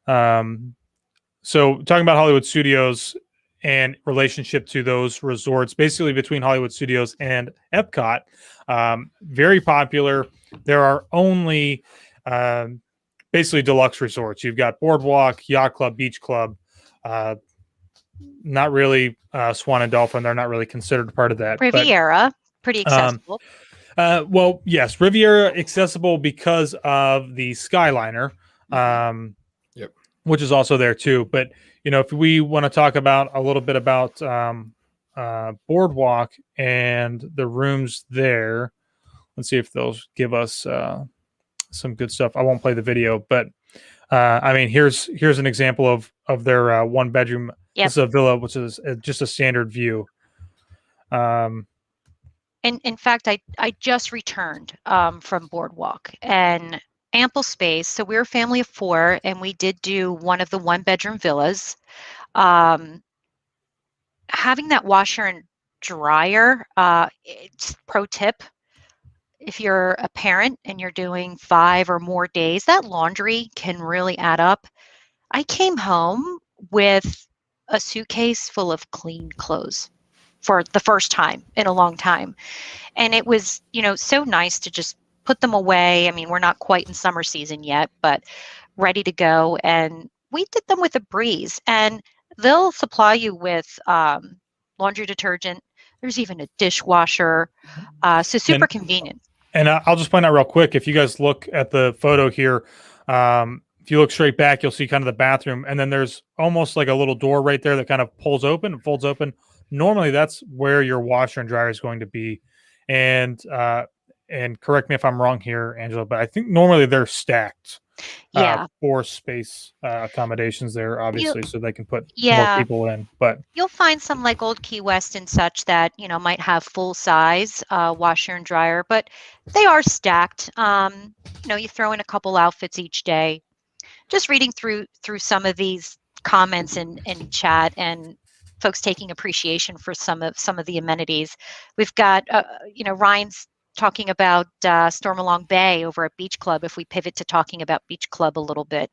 So talking about Hollywood Studios and relationship to those resorts, basically between Hollywood Studios and Epcot, very popular. There are only basically deluxe resorts. You've got Boardwalk, Yacht Club, Beach Club, not really Swan and Dolphin. They're not really considered part of that. Riviera, pretty accessible. Well, yes, Riviera accessible because of the Skyliner, which is also there too. But if we want to talk about a little bit about Boardwalk and the rooms there, let's see if they'll give us some good stuff. I won't play the video, but here's an example of their 1 bedroom. Yep. This is a villa, which is just a standard view. And in fact, I just returned from Boardwalk, and ample space. So we're a family of 4, and we did do one of the 1 bedroom villas. Having that washer and dryer, it's pro tip. If you're a parent and you're doing 5 or more days, that laundry can really add up. I came home with a suitcase full of clean clothes for the first time in a long time. And it was, so nice to just put them away. I mean, we're not quite in summer season yet, but ready to go. And we did them with a breeze. And they'll supply you with laundry detergent. There's even a dishwasher. So super convenient. And I'll just point out real quick, if you guys look at the photo here, if you look straight back, you'll see kind of the bathroom. And then there's almost like a little door right there that kind of pulls open and folds open. Normally, that's where your washer and dryer is going to be. And correct me if I'm wrong here, Angela, but I think normally they're stacked. For space accommodations there, obviously, so they can put more people in. But you'll find some like Old Key West and such that might have full size washer and dryer, but they are stacked. You throw in a couple outfits each day. Just reading through some of these comments in chat, and folks taking appreciation for some of the amenities. We've got Ryan's talking about Stormalong Bay over at Beach Club, if we pivot to talking about Beach Club a little bit.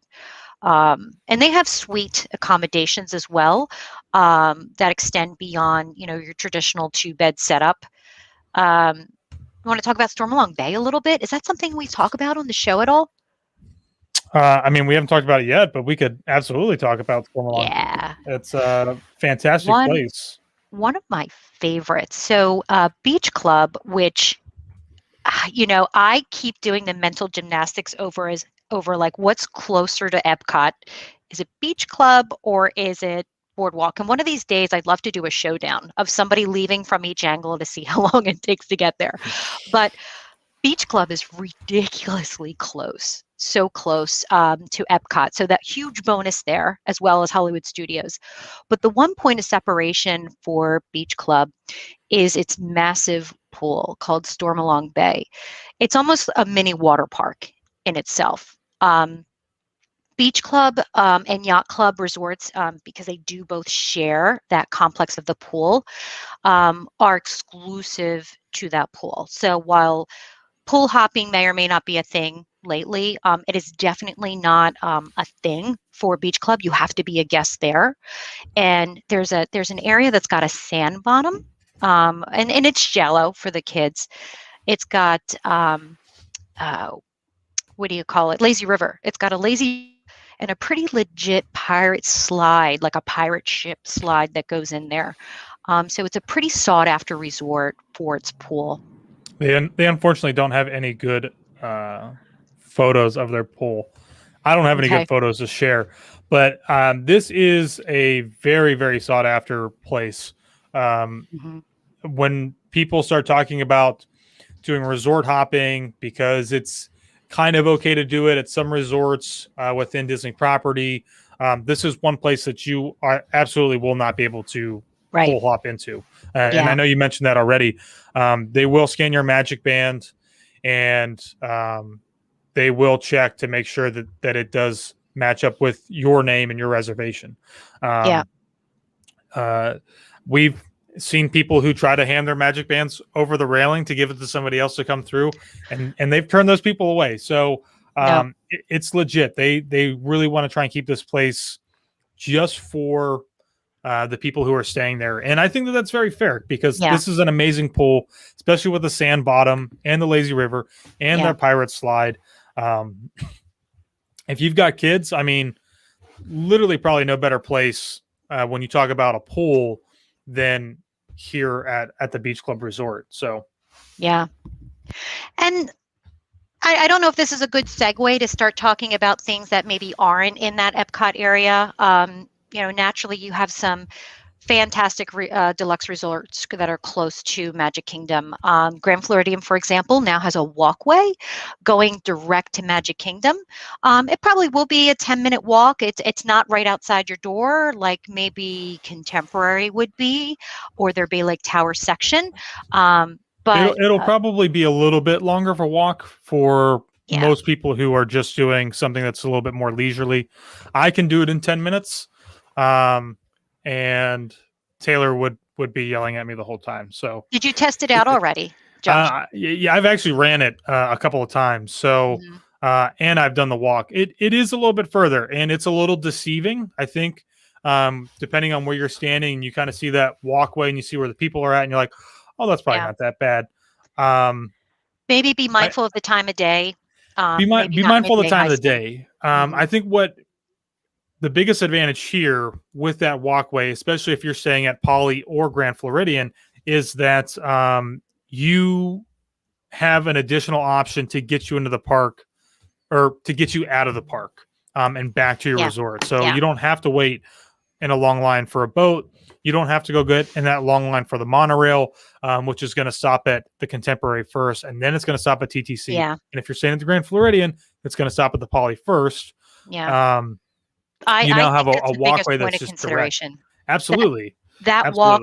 And they have suite accommodations as well that extend beyond, your traditional 2-bed setup. You want to talk about Stormalong Bay a little bit? Is that something we talk about on the show at all? We haven't talked about it yet, but we could absolutely talk about Stormalong. Yeah. It's a fantastic place. One of my favorites. So Beach Club, which I keep doing the mental gymnastics over like what's closer to Epcot. Is it Beach Club or is it Boardwalk? And one of these days, I'd love to do a showdown of somebody leaving from each angle to see how long it takes to get there. But Beach Club is ridiculously close so close to Epcot. So that huge bonus there, as well as Hollywood Studios. But the one point of separation for Beach Club is its massive pool called Stormalong Bay. It's almost a mini water park in itself. Beach Club and Yacht Club resorts, because they do both share that complex of the pool, are exclusive to that pool. So while pool hopping may or may not be a thing lately, it is definitely not a thing for Beach Club. You have to be a guest there. And there's an area that's got a sand bottom, and it's shallow for the kids. It's got what do you call it? Lazy river. It's got a lazy and a pretty legit pirate slide, like a pirate ship slide that goes in there. So it's a pretty sought after resort for its pool. They unfortunately don't have any good photos of their pool. I don't have any good photos to share, but this is a very, very sought after place. When people start talking about doing resort hopping, because it's kind of okay to do it at some resorts within Disney property, this is one place that you absolutely will not be able to pool hop into. And I know you mentioned that already. They will scan your magic band, and they will check to make sure that it does match up with your name and your reservation. We've seen people who try to hand their magic bands over the railing to give it to somebody else to come through, and they've turned those people away. So it's legit. They really want to try and keep this place just for the people who are staying there. And I think that that's very fair, because this is an amazing pool, especially with the sand bottom and the lazy river and their pirate slide. If you've got kids, I mean, literally probably no better place when you talk about a pool than here at the Beach Club Resort. So and I don't know if this is a good segue to start talking about things that maybe aren't in that Epcot area. Naturally you have some fantastic deluxe resorts that are close to Magic Kingdom. Grand Floridian, for example, now has a walkway going direct to Magic Kingdom. It probably will be a 10-minute walk. It's not right outside your door like maybe Contemporary would be, or their Bay Lake Tower section. But it'll probably be a little bit longer of a walk for most people who are just doing something that's a little bit more leisurely. I can do it in 10 minutes. And Taylor would be yelling at me the whole time. So did you test it out already, Josh? I've actually ran it a couple of times. So, and I've done the walk. It is a little bit further, and it's a little deceiving, I think, depending on where you're standing. You kind of see that walkway and you see where the people are at, and you're like, oh, that's probably not that bad. Maybe be mindful of the time of day. Be mindful of the time of the day. I think what the biggest advantage here with that walkway, especially if you're staying at Poly or Grand Floridian, is that you have an additional option to get you into the park, or to get you out of the park and back to your resort. So you don't have to wait in a long line for a boat. You don't have to go get in that long line for the monorail, which is going to stop at the Contemporary first, and then it's going to stop at TTC. And if you're staying at the Grand Floridian, it's going to stop at the Poly first. You now have a walkway that's just consideration. Direct. Absolutely. That walk,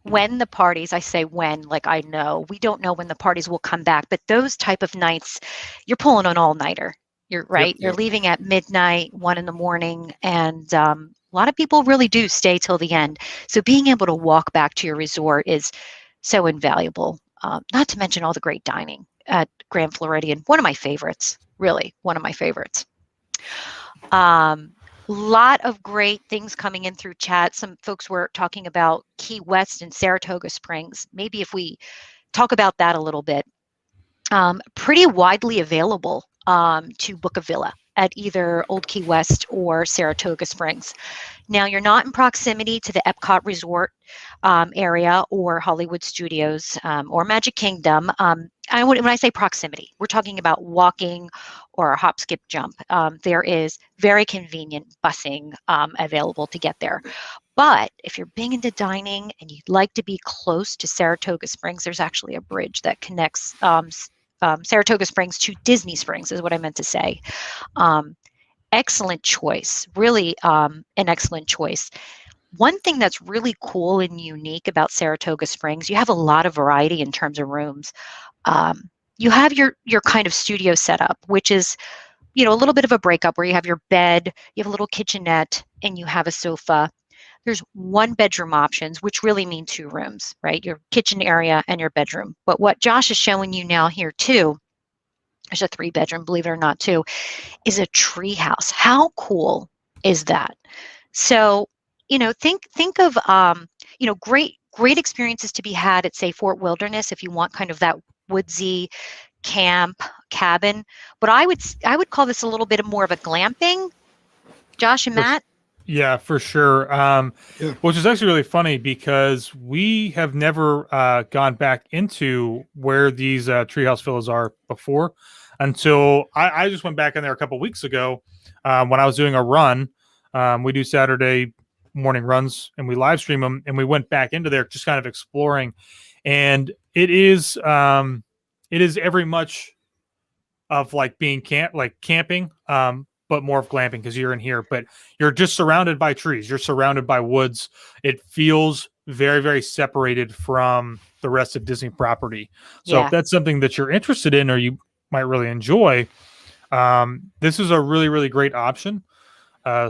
when the parties, I say when, like I know, we don't know when the parties will come back, but those type of nights, you're pulling an all-nighter. You're right. You're leaving at midnight, 1 a.m, and a lot of people really do stay till the end. So being able to walk back to your resort is so invaluable. Not to mention all the great dining at Grand Floridian. One of my favorites, really, one of my favorites. Lot of great things coming in through chat. Some folks were talking about Key West and Saratoga Springs. Maybe if we talk about that a little bit. Pretty widely available to book a villa at either Old Key West or Saratoga Springs. Now, you're not in proximity to the Epcot Resort area or Hollywood Studios or Magic Kingdom. When I say proximity, we're talking about walking or a hop, skip, jump. There is very convenient busing available to get there. But if you're big into dining and you'd like to be close to Saratoga Springs, there's actually a bridge that connects Saratoga Springs to Disney Springs is what I meant to say. Um, Excellent choice, really an excellent choice. One thing that's really cool and unique about Saratoga Springs, you have a lot of variety in terms of rooms. You have your kind of studio setup, which is, a little bit of a breakup where you have your bed, you have a little kitchenette, and you have a sofa. There's one bedroom options, which really mean two rooms, right? Your kitchen area and your bedroom. But what Josh is showing you now here too, there's a 3-bedroom, believe it or not, too, is a tree house. How cool is that? So, think of great experiences to be had at, say, Fort Wilderness if you want kind of that woodsy camp cabin. But I would call this a little bit more of a glamping. Josh and For Matt. Yeah, for sure. Yeah. Which is actually really funny because we have never gone back into where these treehouse villas are before until I just went back in there a couple weeks ago when I was doing a run. We do Saturday morning runs and we live stream them, and we went back into there just kind of exploring, and it is every much of like being camping, but more of glamping because you're in here, but you're just surrounded by trees. You're surrounded by woods. It feels very, very separated from the rest of Disney property. So if that's something that you're interested in or you might really enjoy, this is a really, really great option.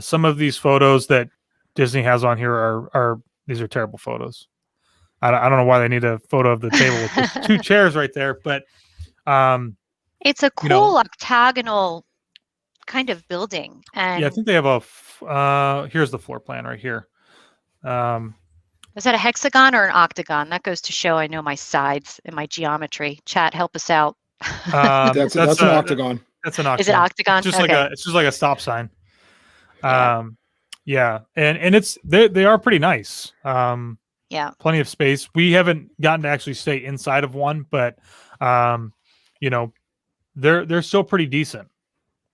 Some of these photos that Disney has on here are these are terrible photos. I don't know why they need a photo of the table with just 2 chairs right there, but It's a cool octagonal kind of building. And yeah, I think they have here's the floor plan right here. is that a hexagon or an octagon? That goes to show I know my sides and my geometry. Chat, help us out. That's an octagon. That's an octagon. Is it octagon? Just okay. it's just like a stop sign. Yeah. Yeah, and it's they are pretty nice. Yeah. Plenty of space. We haven't gotten to actually stay inside of one, but they're still pretty decent.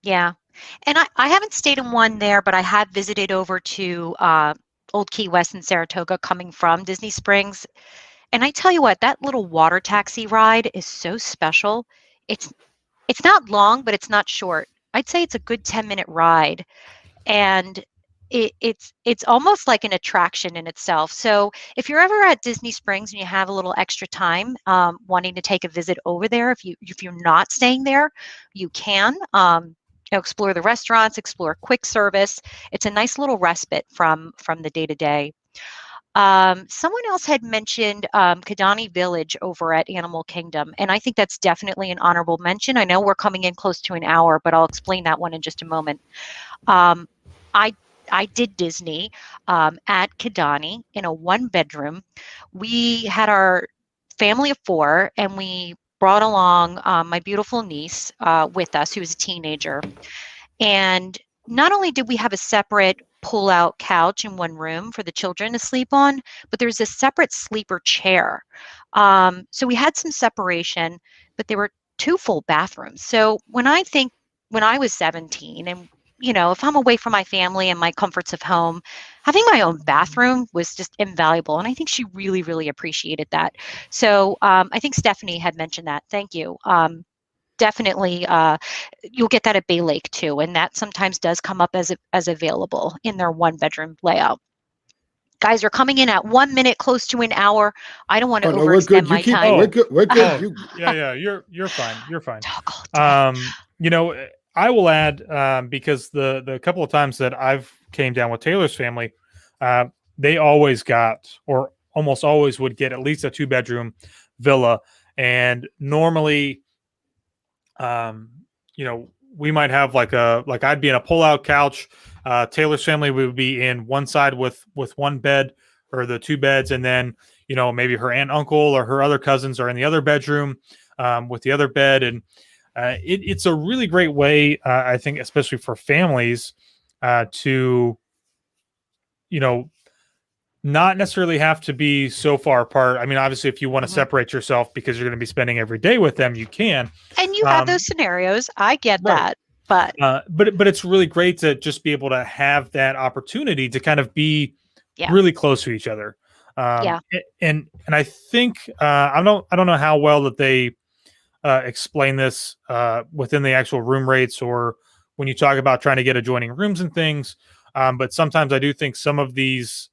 Yeah. And I haven't stayed in one there, but I have visited over to Old Key West in Saratoga coming from Disney Springs. And I tell you what, that little water taxi ride is so special. It's not long, but it's not short. I'd say it's a good 10-minute ride. And it's almost like an attraction in itself. So if you're ever at Disney Springs and you have a little extra time wanting to take a visit over there, if you're not staying there, you can explore the restaurants, explore quick service. It's a nice little respite from the day-to-day. Someone else had mentioned Kidani Village over at Animal Kingdom, and I think that's definitely an honorable mention. I know we're coming in close to an hour, but I'll explain that one in just a moment. I did Disney at Kidani in a 1-bedroom. We had our family of 4, and we brought along my beautiful niece with us, who was a teenager. And not only did we have a separate pull-out couch in one room for the children to sleep on, but there's a separate sleeper chair. So we had some separation, but there were 2 full bathrooms. So when I was 17 and if I'm away from my family and my comforts of home, having my own bathroom was just invaluable. And I think she really, really appreciated that. So I think Stephanie had mentioned that. Thank you. Definitely, you'll get that at Bay Lake too. And that sometimes does come up as available in their 1-bedroom layout. Guys are coming in at 1 minute, close to an hour. I don't want to overextend my time. We're good. We're good. Yeah, you're fine. You're fine. I will add because the couple of times that I've came down with Taylor's family, they always got or almost always would get at least a 2-bedroom villa, and normally, we might have like I'd be in a pull-out couch. Taylor's family would be in one side with 1 bed or the 2 beds, and then maybe her aunt, uncle, or her other cousins are in the other bedroom with the other bed, and it's a really great way, I think, especially for families, to, not necessarily have to be so far apart. I mean, obviously, if you want to separate yourself because you're going to be spending every day with them, you can. And you have those scenarios. I get that. But it's really great to just be able to have that opportunity to kind of be really close to each other. And I think I don't know how well that they explain this within the actual room rates or when you talk about trying to get adjoining rooms and things. But sometimes I do think some of these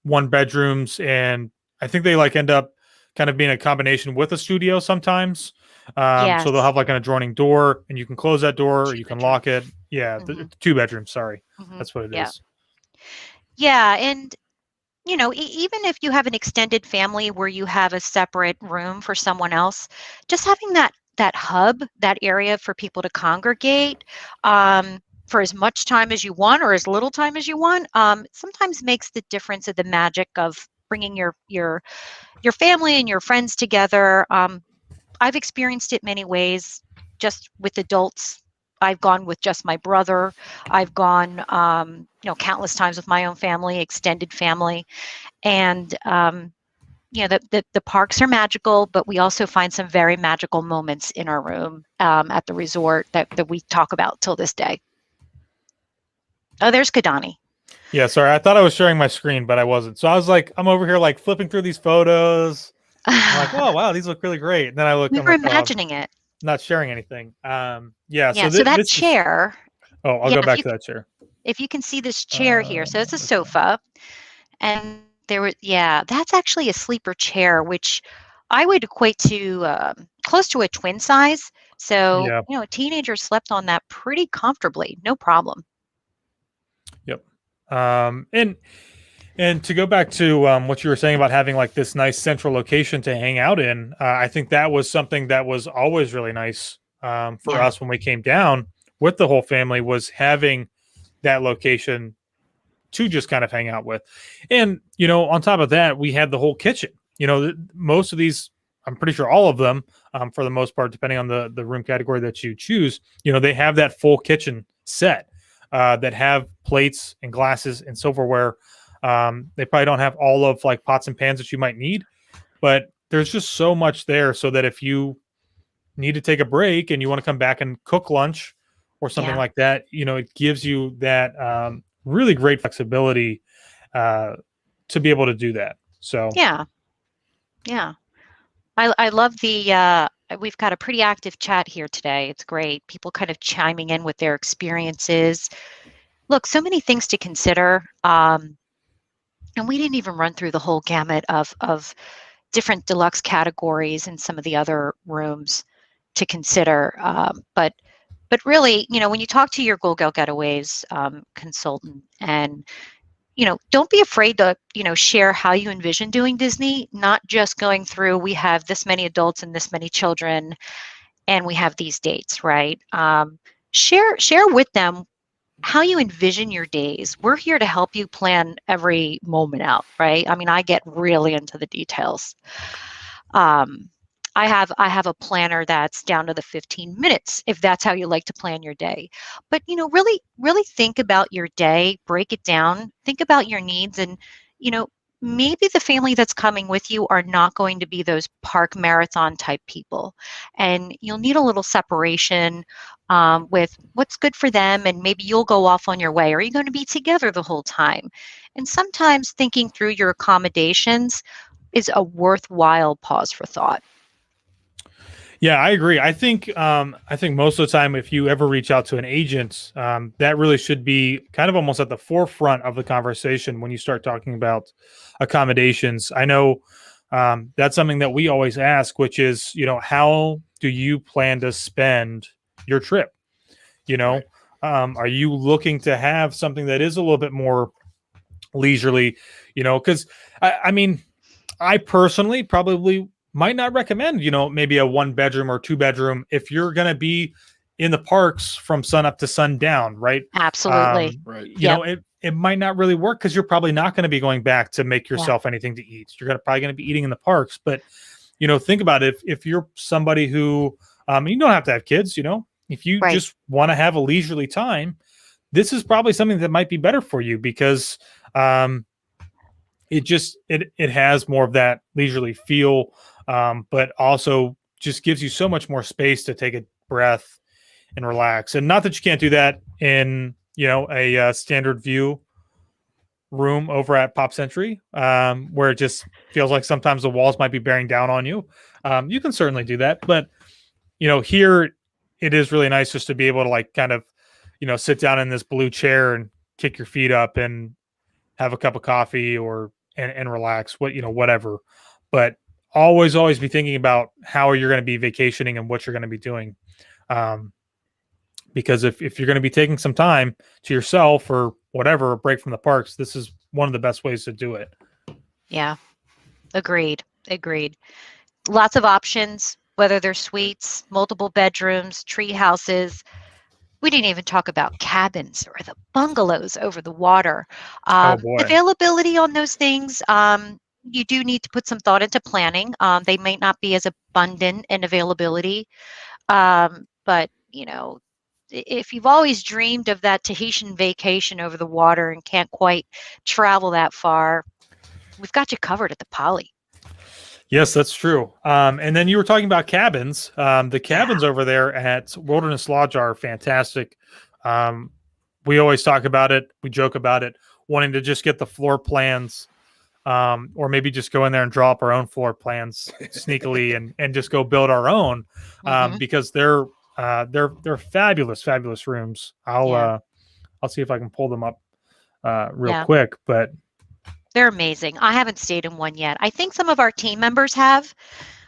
one bedrooms, and I think they like end up kind of being a combination with a studio sometimes. So they'll Yes. have like an adjoining door and you can close that door or Two you can bedroom. lock it. Yeah, Hmm. two bedrooms. Sorry. Hmm. That's what it Yeah. is. Yeah. And, even if you have an extended family where you have a separate room for someone else, just having that hub, that area for people to congregate for as much time as you want or as little time as you want, sometimes makes the difference of the magic of bringing your family and your friends together. I've experienced it many ways, just with adults. I've gone with just my brother. I've gone, countless times with my own family, extended family, and the parks are magical, but we also find some very magical moments in our room at the resort that we talk about till this day. Oh, there's Kadani. Yeah, sorry. I thought I was sharing my screen, but I wasn't. So I was like, I'm over here like flipping through these photos. I'm like, oh wow, these look really great. And then I look, We I'm were like, oh, I'm imagining it. not sharing anything. Yeah. Yeah. So So that this is. chair. Oh, I'll Yeah. go back to that chair. If you can see this chair here, so it's a Okay. sofa, and that's actually a sleeper chair, which I would equate to close to a twin size. So, Yeah. a teenager slept on that pretty comfortably, no problem. Yep. And to go back to what you were saying about having like this nice central location to hang out in, I think that was something that was always really nice for Yeah. us when we came down with the whole family was having that location to just kind of hang out with. And, on top of that, we had the whole kitchen. Most of these, I'm pretty sure all of them, for the most part, depending on the room category that you choose, they have that full kitchen set that have plates and glasses and silverware. They probably don't have all of like pots and pans that you might need, but there's just so much there so that if you need to take a break and you want to come back and cook lunch or something Yeah. like that, it gives you that really great flexibility to be able to do that. So Yeah. Yeah. I love we've got a pretty active chat here today. It's great. People kind of chiming in with their experiences. Look, so many things to consider. And we didn't even run through the whole gamut of different deluxe categories and some of the other rooms to consider. But really, when you talk to your Go Getaways consultant, and don't be afraid to share how you envision doing Disney, not just going through, we have this many adults and this many children and we have these dates, right? Share with them how you envision your days. We're here to help you plan every moment out, right? I mean, I get really into the details. Um, I have a planner that's down to the 15 minutes if that's how you like to plan your day. But really think about your day, break it down, think about your needs, and you know maybe the family that's coming with you are not going to be those park marathon type people, and you'll need a little separation with what's good for them, and maybe you'll go off on your way. Are you going to be together the whole time? And sometimes thinking through your accommodations is a worthwhile pause for thought. yeah, I agree. I think most of the time, if you ever reach out to an agent, that really should be kind of almost at the forefront of the conversation when you start talking about accommodations. I know that's something that we always ask, which is, how do you plan to spend your trip? Right. Are you looking to have something that is a little bit more leisurely? Because I mean, I personally probably might not recommend, maybe a one bedroom or two bedroom if you're going to be in the parks from sun up to sundown, right? Absolutely. Right. Yep. It might not really work because you're probably not going to be going back to make Yeah. yourself anything to eat. You're probably going to be eating in the parks. But, think about it. If you're somebody who, you don't have to have kids, if you Right. just want to have a leisurely time, this is probably something that might be better for you because, it has more of that leisurely feel, but also just gives you so much more space to take a breath and relax. And not that you can't do that in a standard view room over at Pop Century, where it just feels like sometimes the walls might be bearing down on you, you can certainly do that. But here it is really nice just to be able to like kind of, sit down in this blue chair and kick your feet up and have a cup of coffee and relax, whatever. But always be thinking about how you're going to be vacationing and what you're going to be doing. Because if you're going to be taking some time to yourself or whatever, a break from the parks, this is one of the best ways to do it. Yeah. Agreed. Lots of options, whether they're suites, multiple bedrooms, tree houses. We didn't even talk about cabins or the bungalows over the water. Oh boy. Availability on those things, you do need to put some thought into planning. They might not be as abundant in availability, but if you've always dreamed of that Tahitian vacation over the water and can't quite travel that far, we've got you covered at the Poly. Yes, that's true. And then you were talking about cabins. The cabins over there at Wilderness Lodge are fantastic. We always talk about it. We joke about it, wanting to just get the floor plans, or maybe just go in there and draw up our own floor plans sneakily and just go build our own, because they're fabulous rooms. I'll see if I can pull them up real quick, but they're amazing. I haven't stayed in one yet. I think some of our team members have.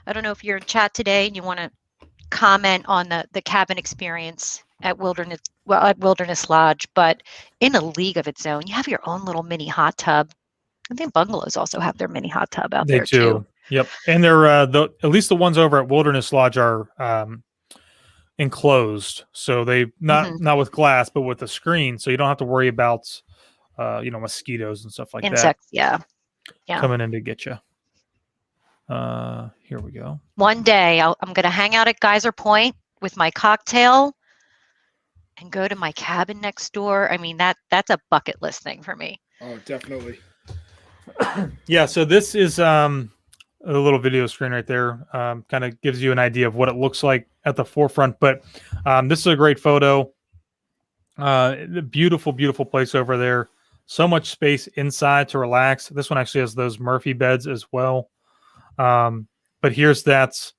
I don't know if you're in chat today and you want to comment on the cabin experience at Wilderness Lodge, but in a league of its own. You have your own little mini hot tub. I think bungalows also have their mini hot tub out there too. Yep, and they're at least the ones over at Wilderness Lodge are enclosed, so they not with glass, but with a screen, so you don't have to worry about mosquitoes and stuff like insects, that. Yeah, coming in to get you. Here we go. One day I'm going to hang out at Geyser Point with my cocktail and go to my cabin next door. I mean, that's a bucket list thing for me. Oh, definitely. Yeah, so this is a little video screen right there. Kind of gives you an idea of what it looks like at the forefront, but this is a great photo. The beautiful place over there. So much space inside to relax. This one actually has those Murphy beds as well. But here's that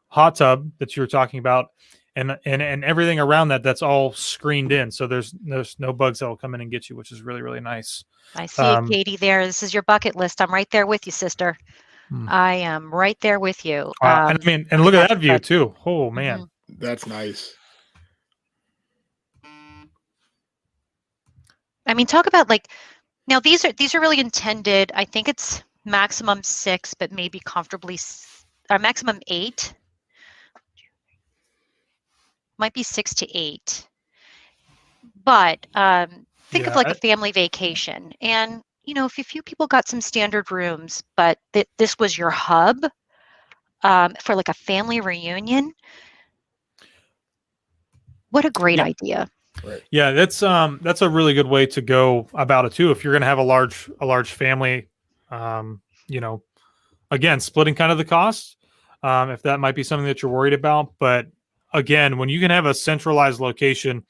hot tub that you were talking about, and everything around that's all screened in. So there's no bugs that will come in and get you, which is really nice. I see it, Katie, there. This is your bucket list. I'm right there with you, sister. I am right there with you. And look at that view too. Oh man, that's nice. I mean, talk about now these are really intended. I think it's maximum 6, but maybe comfortably maximum 8. Might be 6 to 8. But think of like a family vacation, and if a few people got some standard rooms, but this was your hub for like a family reunion. What a great idea. Right. Yeah, that's a really good way to go about it too. If you're going to have a large family, again, splitting kind of the cost, if that might be something that you're worried about. But again, when you can have a centralized location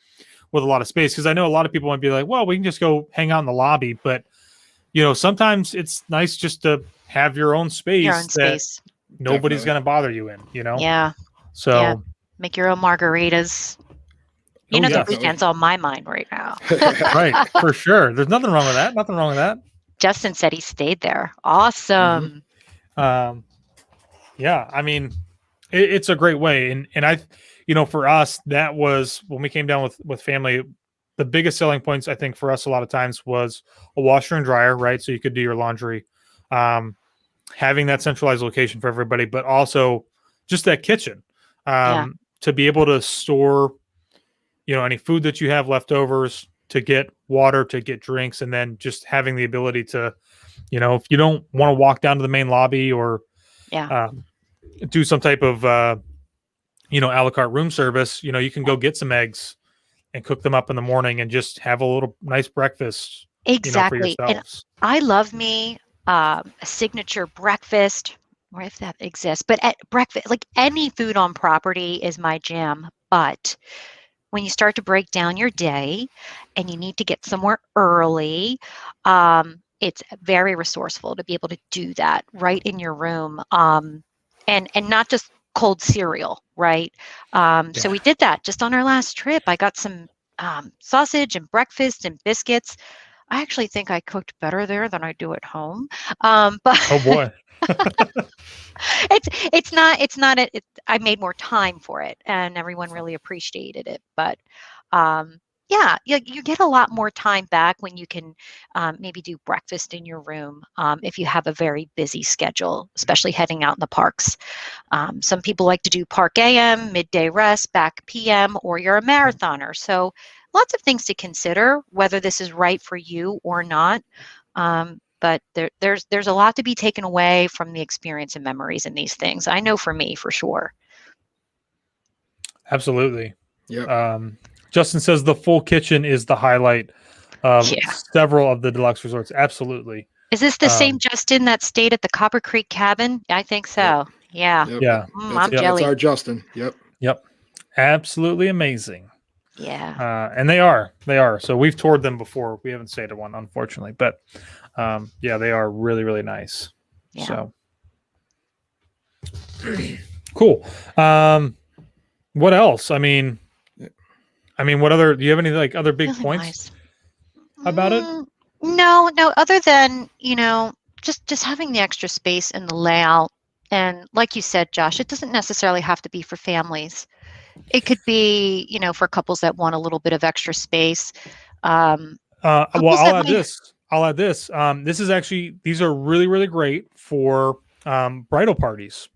with a lot of space, because I know a lot of people might be like, well, we can just go hang out in the lobby, but sometimes it's nice just to have your own space that nobody's going to bother you in. Yeah. So make your own margaritas. The weekend's on my mind right now. Right, for sure. There's nothing wrong with that. Justin said he stayed there. Awesome. Yeah, I mean, it's a great way. And I, for us, that was when we came down with family, the biggest selling points, I think, for us a lot of times was a washer and dryer, right? So you could do your laundry, having that centralized location for everybody, but also just that kitchen to be able to store any food that you have leftovers, to get water, to get drinks, and then just having the ability to, if you don't want to walk down to the main lobby or do some type of, a la carte room service, you can go get some eggs and cook them up in the morning and just have a little nice breakfast. Exactly. For yourselves. And I love me a signature breakfast, or if that exists, but at breakfast, like any food on property is my jam. But when you start to break down your day and you need to get somewhere early, it's very resourceful to be able to do that right in your room, and not just cold cereal, right? So we did that just on our last trip. I got some sausage and breakfast and biscuits. I actually think I cooked better there than I do at home. But Oh boy. I made more time for it, and everyone really appreciated it. But yeah, you get a lot more time back when you can maybe do breakfast in your room, if you have a very busy schedule, especially heading out in the parks. Some people like to do park AM, midday rest, back PM, or you're a marathoner. So lots of things to consider whether this is right for you or not. But there's a lot to be taken away from the experience and memories in these things. I know for me, for sure. Absolutely. Yeah. Justin says the full kitchen is the highlight of Yeah. several of the deluxe resorts. Absolutely. Is this the same Justin that stayed at the Copper Creek cabin? I think so. Yeah. Yep. Yeah. I'm That's jelly. our Justin. Yep. Yep. Absolutely amazing. Yeah. And they are. So we've toured them before. We haven't stayed at one, unfortunately, but yeah, they are really, really nice. Yeah. So cool. What else? I mean, what other? Do you have any like other big Really points nice. about it? No. Other than just having the extra space in the layout, and like you said, Josh, it doesn't necessarily have to be for families. It could be, for couples that want a little bit of extra space. Well, Couples I'll that add might. this. This is actually, these are really, really great for bridal parties.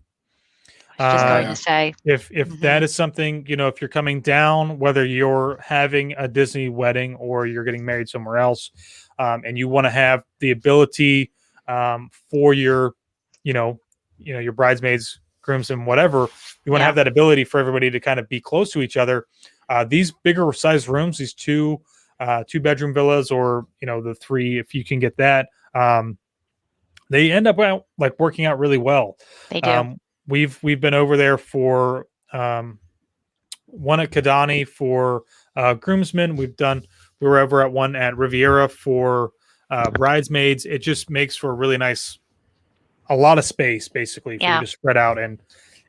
I was just going Yeah. to say. If that Mhm. is something, if you're coming down, whether you're having a Disney wedding or you're getting married somewhere else, and you want to have the ability for your, your bridesmaids, groomsmen, whatever, you want to Yeah. have that ability for everybody to kind of be close to each other. These bigger size rooms, these two bedroom villas, or the three, if you can get that, they end up like working out really well. They do. We've been over there for one at Kidani for groomsmen. We were over at one at Riviera for bridesmaids. It just makes for a lot of space basically for you Yeah. to spread out, and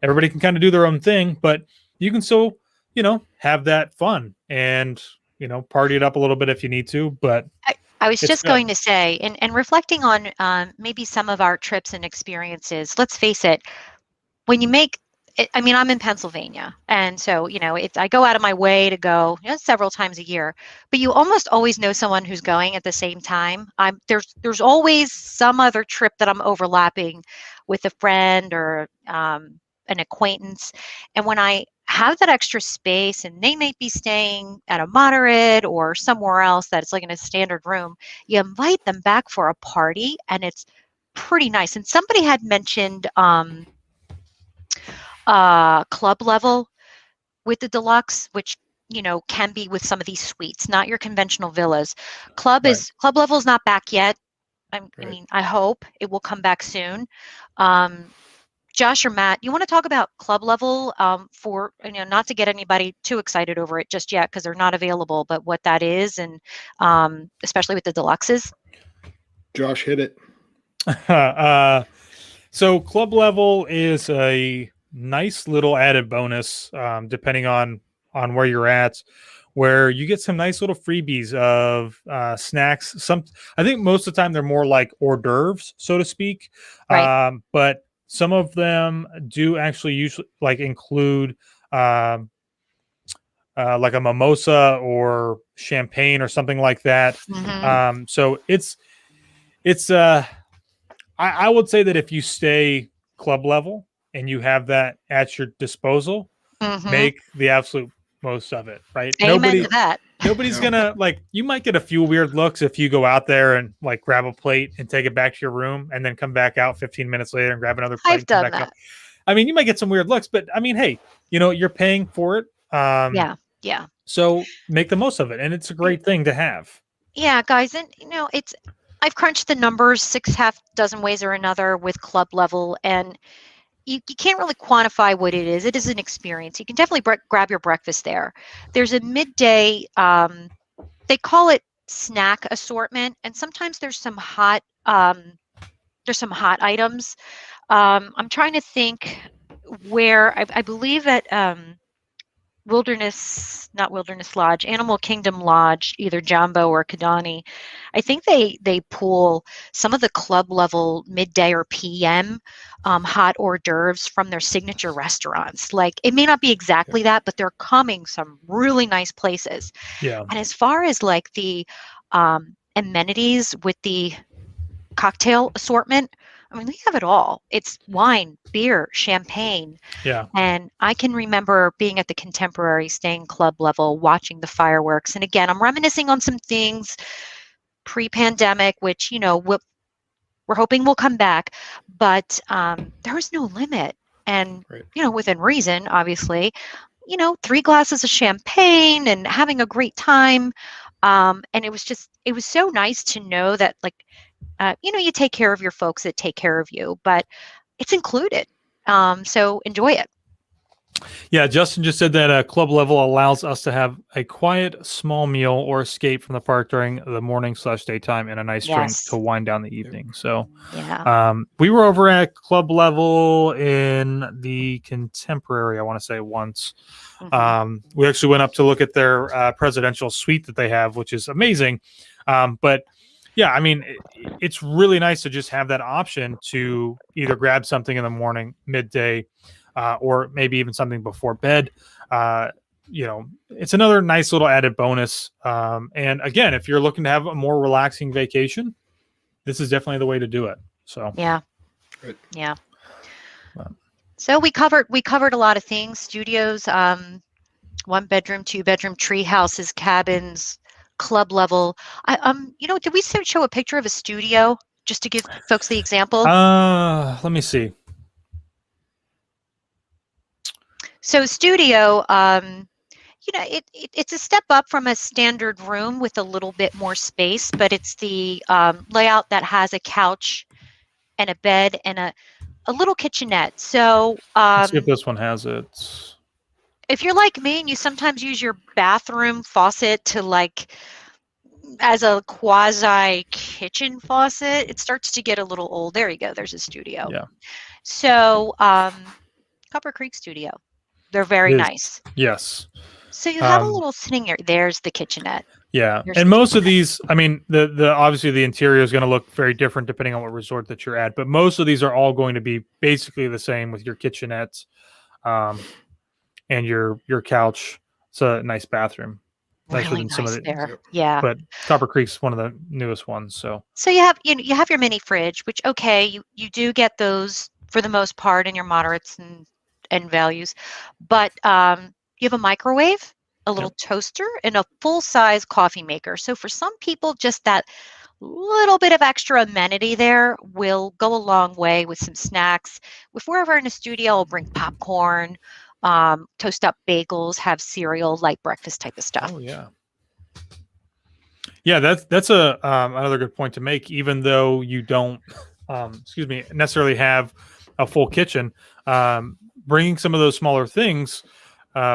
everybody can kind of do their own thing, but you can still, have that fun and, party it up a little bit if you need to, but I was it's just good. going to say, and reflecting on maybe some of our trips and experiences, let's face it, when you make I mean, I'm in Pennsylvania, and so I go out of my way to go several times a year, but you almost always know someone who's going at the same time. There's always some other trip that I'm overlapping with a friend or an acquaintance, and when I have that extra space and they may be staying at a moderate or somewhere else that it's like in a standard room, you invite them back for a party, and it's pretty nice. And somebody had mentioned club level with the deluxe, which can be with some of these suites, not your conventional villas. Club level is not back yet. I mean, I hope it will come back soon. Josh or Matt, you want to talk about club level for not to get anybody too excited over it just yet because they're not available, but what that is, and especially with the deluxes. Josh, hit it. So club level is a nice little added bonus, depending on where you're at, where you get some nice little freebies of snacks. I think most of the time they're more like hors d'oeuvres, so to speak. Right. But some of them do actually usually like include like a mimosa or champagne or something like that. Mm-hmm. So it's I would say that if you stay club level and you have that at your disposal, Mm-hmm. make the absolute most of it, right? Amen to that. Nobody's gonna you might get a few weird looks if you go out there and like grab a plate and take it back to your room and then come back out 15 minutes later and grab another plate. I've done that. I mean, you might get some weird looks, but I mean, hey, you're paying for it. Yeah. So make the most of it, and it's a great thing to have. Yeah, guys, and I've crunched the numbers 6 ways or another with club level, and you can't really quantify what it is. It is an experience. You can definitely grab your breakfast there. There's a midday, they call it snack assortment, and sometimes there's some hot items. I'm trying to think where I believe at not Wilderness Lodge, Animal Kingdom Lodge, either Jumbo or Kidani. I think they pool some of the club level midday or PM hot hors d'oeuvres from their signature restaurants. Like, it may not be exactly that, but they're coming some really nice places. Yeah. And as far as like the amenities with the cocktail assortment, I mean, they have it all. It's wine, beer, champagne. Yeah. And I can remember being at the Contemporary, staying club level, watching the fireworks. And again, I'm reminiscing on some things pre-pandemic, which, we're hoping will come back. But there was no limit. And, Right. within reason, obviously, 3 glasses of champagne and having a great time. And it was so nice to know that, like, you take care of your folks that take care of you, but it's included. So enjoy it. Yeah, Justin just said that club level allows us to have a quiet, small meal or escape from the park during the morning/daytime and a nice drink Yes. to wind down the evening. So, Yeah. we were over at club level in the Contemporary, I want to say once. Mhm. We actually went up to look at their presidential suite that they have, which is amazing. But yeah, I mean, it's really nice to just have that option to either grab something in the morning, midday, or maybe even something before bed. It's another nice little added bonus. And again, if you're looking to have a more relaxing vacation, this is definitely the way to do it. So Yeah. Right. Yeah. Wow. So we covered a lot of things: studios, 1 bedroom, 2 bedroom, tree houses, cabins, club level. Did we show a picture of a studio just to give folks the example? Let me see. So studio, it's a step up from a standard room with a little bit more space, but it's the layout that has a couch and a bed and a little kitchenette. So Let's see if this one has it. if you're like me and you sometimes use your bathroom faucet to as a quasi kitchen faucet, it starts to get a little old. There you go. There's a studio. Yeah. So Copper Creek Studio. They're very nice. Yes. So you have a little sitting area. There's the kitchenette. Yeah. There's And the most of kitchenette. these, I mean, the obviously the interior is going to look very different depending on what resort that you're at, but most of these are all going to be basically the same with your kitchenettes, and your couch. It's a nice bathroom. Nicer Really than some of nice the, there. Yeah. but Copper Creek's one of the newest ones. So So you have you have your mini fridge, which you do get those for the most part in your moderates and values, but you have a microwave, a little toaster, and a full-size coffee maker. So for some people, just that little bit of extra amenity there will go a long way with some snacks. If we're ever in a studio, I'll bring popcorn, toast up bagels, have cereal, light breakfast type of stuff. Oh yeah. Yeah, that's a another good point to make. Even though you don't, necessarily have a full kitchen, bringing some of those smaller things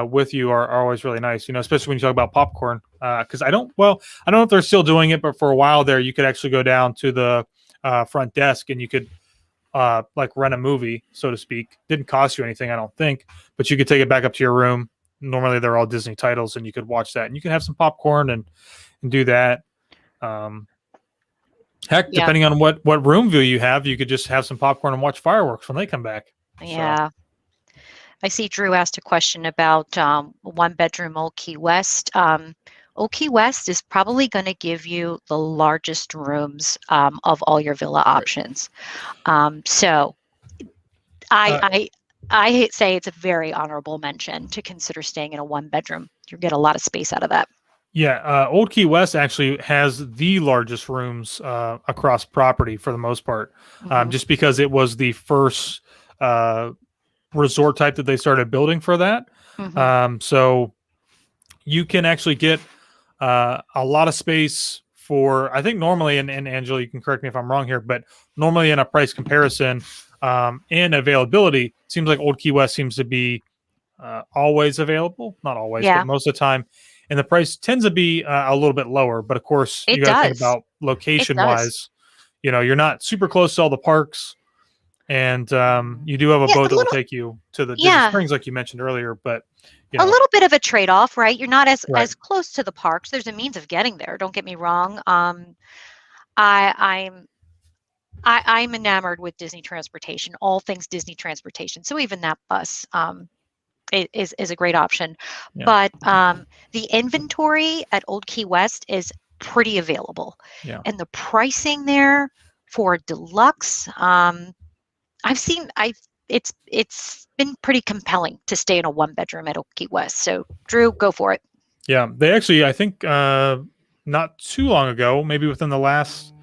with you are always really nice. Especially when you talk about popcorn. Because I don't know if they're still doing it, but for a while there, you could actually go down to the front desk and you could like rent a movie, so to speak. Didn't cost you anything, I don't think, but you could take it back up to your room. Normally, they're all Disney titles, and you could watch that, and you can have some popcorn and do that. Heck, Yeah. depending on what room view you have, you could just have some popcorn and watch fireworks when they come back. Yeah. I see Drew asked a question about 1 bedroom Old Key West. Old Key West is probably going to give you the largest rooms of all your villa options. So I say it's a very honorable mention to consider staying in a 1 bedroom. You get a lot of space out of that. Yeah, Old Key West actually has the largest rooms across property for the most part, just because it was the first resort type that they started building for that. So you can actually get a lot of space for, I think normally, and Angela, you can correct me if I'm wrong here, but normally in a price comparison and availability, it seems like Old Key West seems to be always available. Not always, but most of the time. and the price tends to be a little bit lower. But of course, It you got to think does. about location wise. You know, you're not super close to all the parks, and you do have a Yeah, boat that will take you to the Disney Springs, like you mentioned earlier. But you a know, little bit of a trade-off, right? You're not as right. close to the parks. There's a means of getting there. Don't get me wrong. I'm I'm enamored with Disney transportation, all things Disney transportation. So even that bus is a great option. Yeah. But the inventory at Old Key West is pretty available. Yeah. And the pricing there for deluxe, it's been pretty compelling to stay in a 1-bedroom at Old Key West. So Drew, go for it. Yeah, they actually, I think, not too long ago, maybe within the last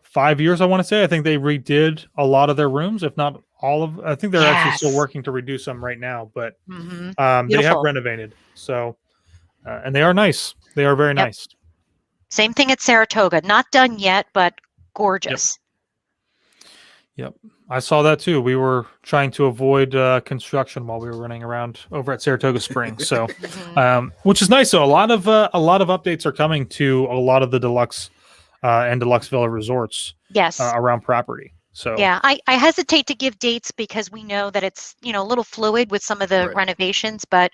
5 years, I want to say, I think they redid a lot of their rooms, if not all of. I think they're actually still working to reduce them right now, but they have renovated. So, and they are nice. They are very nice. Same thing at Saratoga. Not done yet, but gorgeous. Yep. I saw that too. We were trying to avoid construction while we were running around over at Saratoga Springs. So, which is nice. So a lot of updates are coming to a lot of the Deluxe and Deluxe Villa resorts. Yes. Around property. So yeah, I hesitate to give dates because we know that it's a little fluid with some of the renovations. But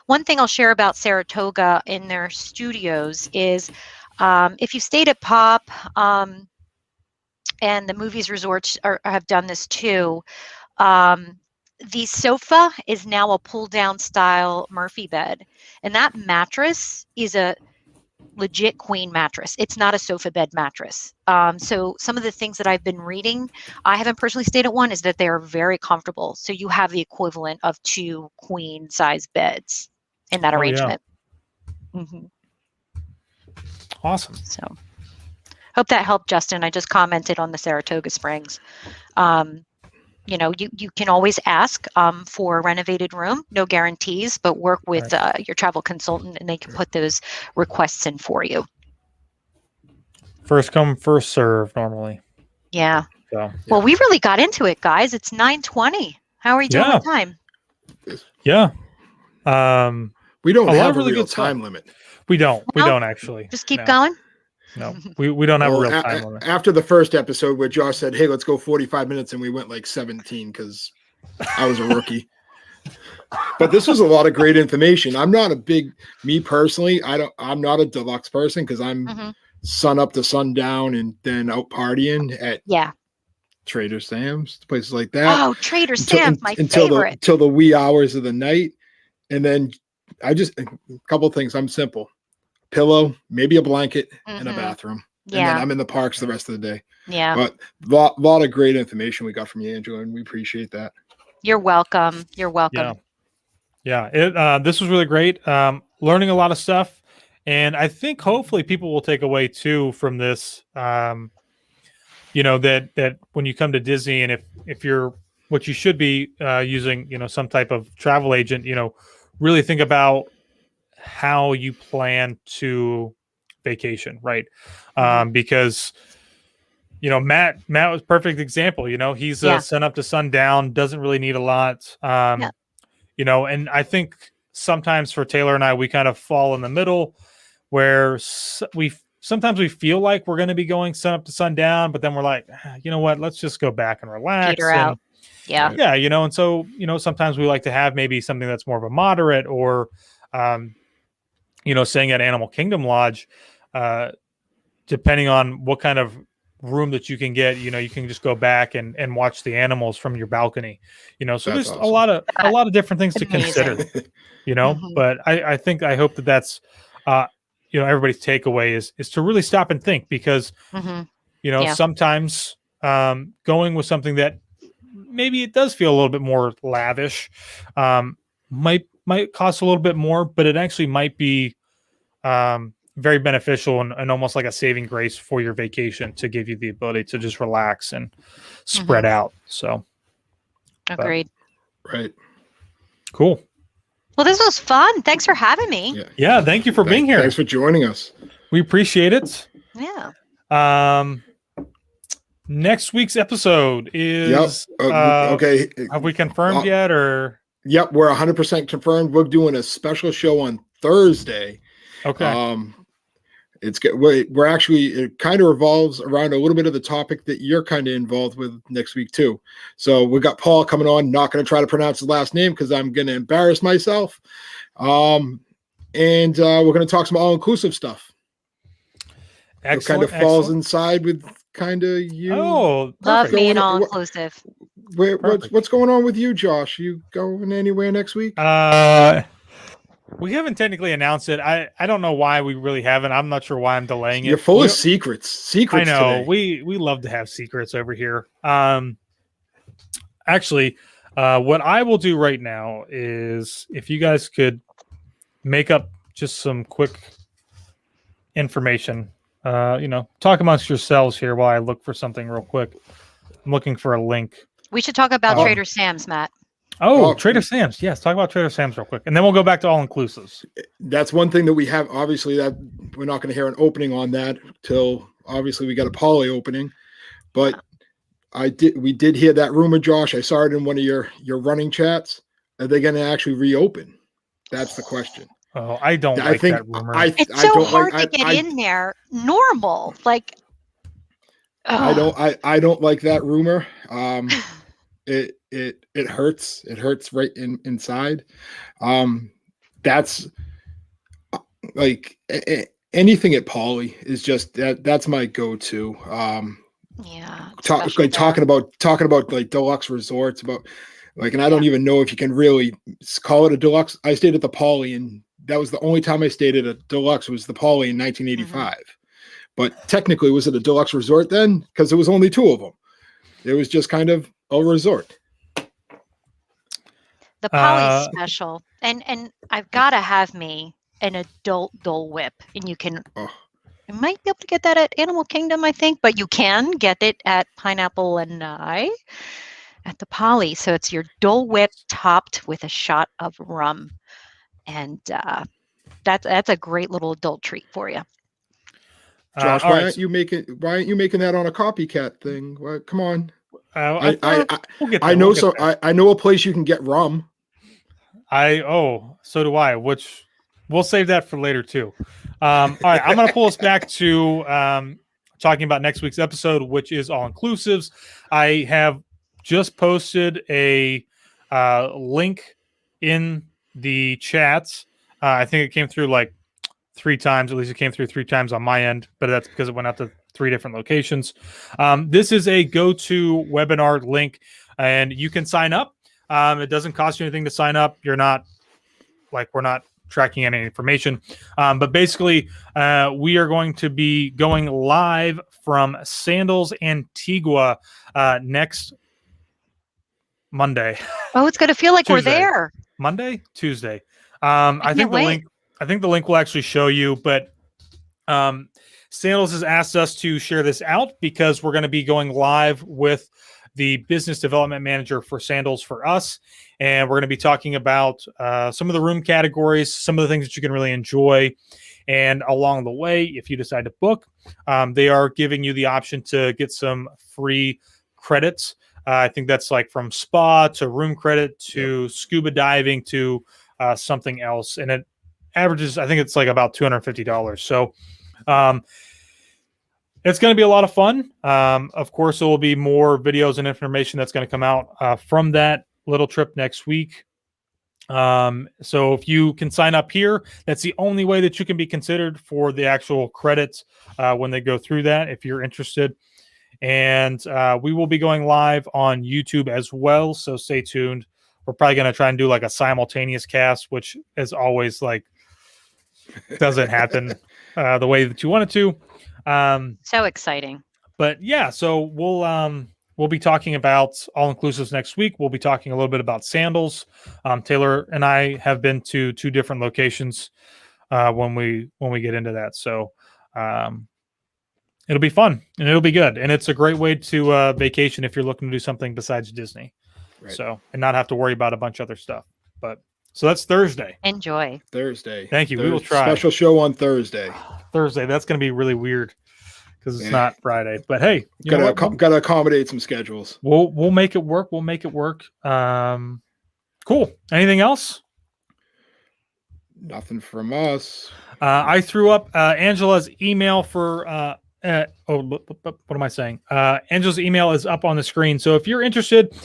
one thing I'll share about Saratoga in their studios is if you stayed at Pop. And the movies resorts have done this too. The sofa is now a pull-down style Murphy bed, and that mattress is a legit queen mattress. It's not a sofa bed mattress. So some of the things that I've been reading, I haven't personally stayed at one, is that they are very comfortable. So you have the equivalent of 2 queen size beds in that arrangement. Yeah. Awesome. So. Hope that helped, Justin. I just commented on the Saratoga Springs. You can always ask for a renovated room, no guarantees, but work with your travel consultant and they can put those requests in for you. First come, first serve normally. Yeah. So, well, we really got into it, guys. It's 9:20. How are you doing with time? Yeah. We don't have a really real time limit. We don't. We don't actually. Just keep going. No, we don't have a real time limit. After the first episode where Josh said, "Hey, let's go 45 minutes," and we went like 17 because I was a rookie. But this was a lot of great information. I'm not me personally. I'm not a deluxe person because I'm sun up to sundown and then out partying at Trader Sam's, places like that. Oh, Trader Sam's, my favorite. Until the wee hours of the night, and then a couple of things. I'm simple. Pillow, maybe a blanket, and a bathroom. And then I'm in the parks the rest of the day. Yeah. But lot of great information we got from you, Angela, and we appreciate that. You're welcome. You're welcome. Yeah. This was really great. Learning a lot of stuff. And I think hopefully people will take away too from this, that when you come to Disney and if you're what you should be using, some type of travel agent, really think about how you plan to vacation, right? Because Matt was a perfect example. He's sun up to sundown, doesn't really need a lot. And I think sometimes for Taylor and I, we kind of fall in the middle where sometimes we feel like we're going to be going sun up to sundown, but then we're like, you know what, let's just go back and relax. Peter out. Yeah. And so sometimes we like to have maybe something that's more of a moderate or staying at Animal Kingdom Lodge, depending on what kind of room that you can get, you can just go back and watch the animals from your balcony, so that's there's awesome. a lot of different things to consider, but I hope that's, everybody's takeaway is to really stop and think because, sometimes going with something that maybe it does feel a little bit more lavish, might cost a little bit more, but it actually might be very beneficial and almost like a saving grace for your vacation to give you the ability to just relax and spread out. So agreed. Right. Cool. Well, this was fun. Thanks for having me. Yeah. Thank you for being here. Thanks for joining us. We appreciate it. Yeah. Next week's episode is okay. Have we confirmed yet or? Yep, we're 100% confirmed. We're doing a special show on Thursday, Okay. It's good. We're actually, it kind of revolves around a little bit of the topic that you're kind of involved with next week too. So we got Paul coming on. Not going to try to pronounce his last name because I'm going to embarrass myself. And we're going to talk some all-inclusive stuff. Excellent. It kind of falls inside with kind of you. Oh, Love perfect. me and all inclusive. What's going on with you, Josh? You going anywhere next week? We haven't technically announced it. I don't know why we really haven't. I'm not sure why I'm delaying it. You're full of secrets. I know. Today. We love to have secrets over here. Actually, what I will do right now is if you guys could make up just some quick information, talk amongst yourselves here while I look for something real quick. I'm looking for a link. We should talk about Trader Sam's, Matt. Oh, Trader Sam's. Yes, talk about Trader Sam's real quick. And then we'll go back to all-inclusives. That's one thing that we have. Obviously, that we're not going to hear an opening on that till obviously we got a poly opening. But we did hear that rumor, Josh. I saw it in one of your running chats. Are they going to actually reopen? That's the question. Oh, I don't like that rumor. It's so hard to get in there. Normal. Like, I don't like that rumor. It hurts. It hurts right inside. That's like anything at Poly is just that's my go-to. Talking about like deluxe resorts about like, and I don't even know if you can really call it a deluxe. I stayed at the Poly, and that was the only time I stayed at a deluxe was the Poly in 1985. But technically, was it a deluxe resort then? Because there was only two of them. It was just kind of a resort. The Poly special, and I've got to have me an adult Dole Whip, and you can. You might be able to get that at Animal Kingdom, I think, but you can get it at Pineapple and I at the Poly. So it's your Dole Whip topped with a shot of rum, and that's a great little adult treat for you. Josh, why aren't you making that on a copycat thing? Well, come on. I know a place you can get rum. So do I, which we'll save that for later too. All right, I'm going to pull us back to talking about next week's episode, which is all inclusives. I have just posted a link in the chats. I think it came through like 3 times. At least it came through 3 times on my end, but that's because it went out to 3 different locations. This is a go-to webinar link, and you can sign up. It doesn't cost you anything to sign up. We're not tracking any information. But basically, we are going to be going live from Sandals Antigua next Monday. Oh, it's going to feel like Tuesday. We're there. Monday? Tuesday. I think the link will actually show you, but Sandals has asked us to share this out because we're going to be going live with the business development manager for Sandals for us. And we're going to be talking about some of the room categories, some of the things that you can really enjoy. And along the way, if you decide to book, they are giving you the option to get some free credits. I think that's like from spa to room credit to scuba diving to something else. And it averages, I think it's like about $250. So it's going to be a lot of fun. Of course, there will be more videos and information that's going to come out from that little trip next week. So if you can sign up here, that's the only way that you can be considered for the actual credits when they go through that, if you're interested. And we will be going live on YouTube as well. So stay tuned. We're probably going to try and do like a simultaneous cast, which is always like doesn't happen the way that you want it to. So exciting. But yeah, so we'll be talking about all inclusives next week. We'll be talking a little bit about Sandals. Taylor and I have been to 2 different locations when we get into that. So it'll be fun and it'll be good. And it's a great way to vacation if you're looking to do something besides Disney. Right. So, and not have to worry about a bunch of other stuff. But so that's Thursday. Enjoy. Thursday. Thank you. We will try. Special show on Thursday. Thursday. That's going to be really weird because it's not Friday. But hey, got to accommodate some schedules. We'll make it work. We'll make it work. Cool. Anything else? Nothing from us. I threw up Angela's email for. What am I saying? Angela's email is up on the screen. So if you're interested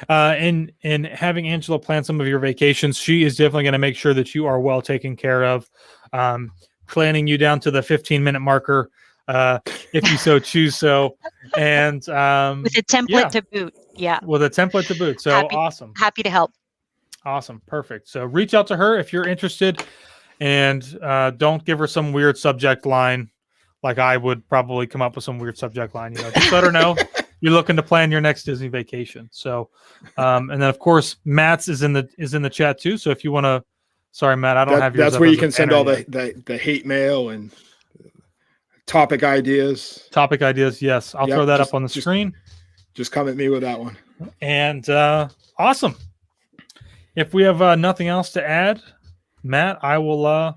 in having Angela plan some of your vacations, she is definitely going to make sure that you are well taken care of, planning you down to the 15-minute marker if you so choose. So, and with a template to boot. Yeah, with a template to boot. So awesome. Happy to help. Awesome. Perfect. So reach out to her if you're interested, and don't give her some weird subject line. Like I would probably come up with some weird subject line, just let her know you're looking to plan your next Disney vacation. So, and then of course, Matt's is in the chat too. So if you want to, sorry, Matt, I don't have yours. That's where you can send all the hate mail and topic ideas. Topic ideas. Yes. I'll throw that up on the screen. Just come at me with that one. And awesome. If we have nothing else to add, Matt, I'll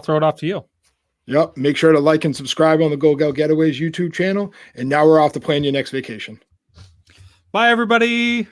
throw it off to you. Yep. Make sure to like and subscribe on the Go Gal Getaways YouTube channel. And now we're off to plan your next vacation. Bye, everybody.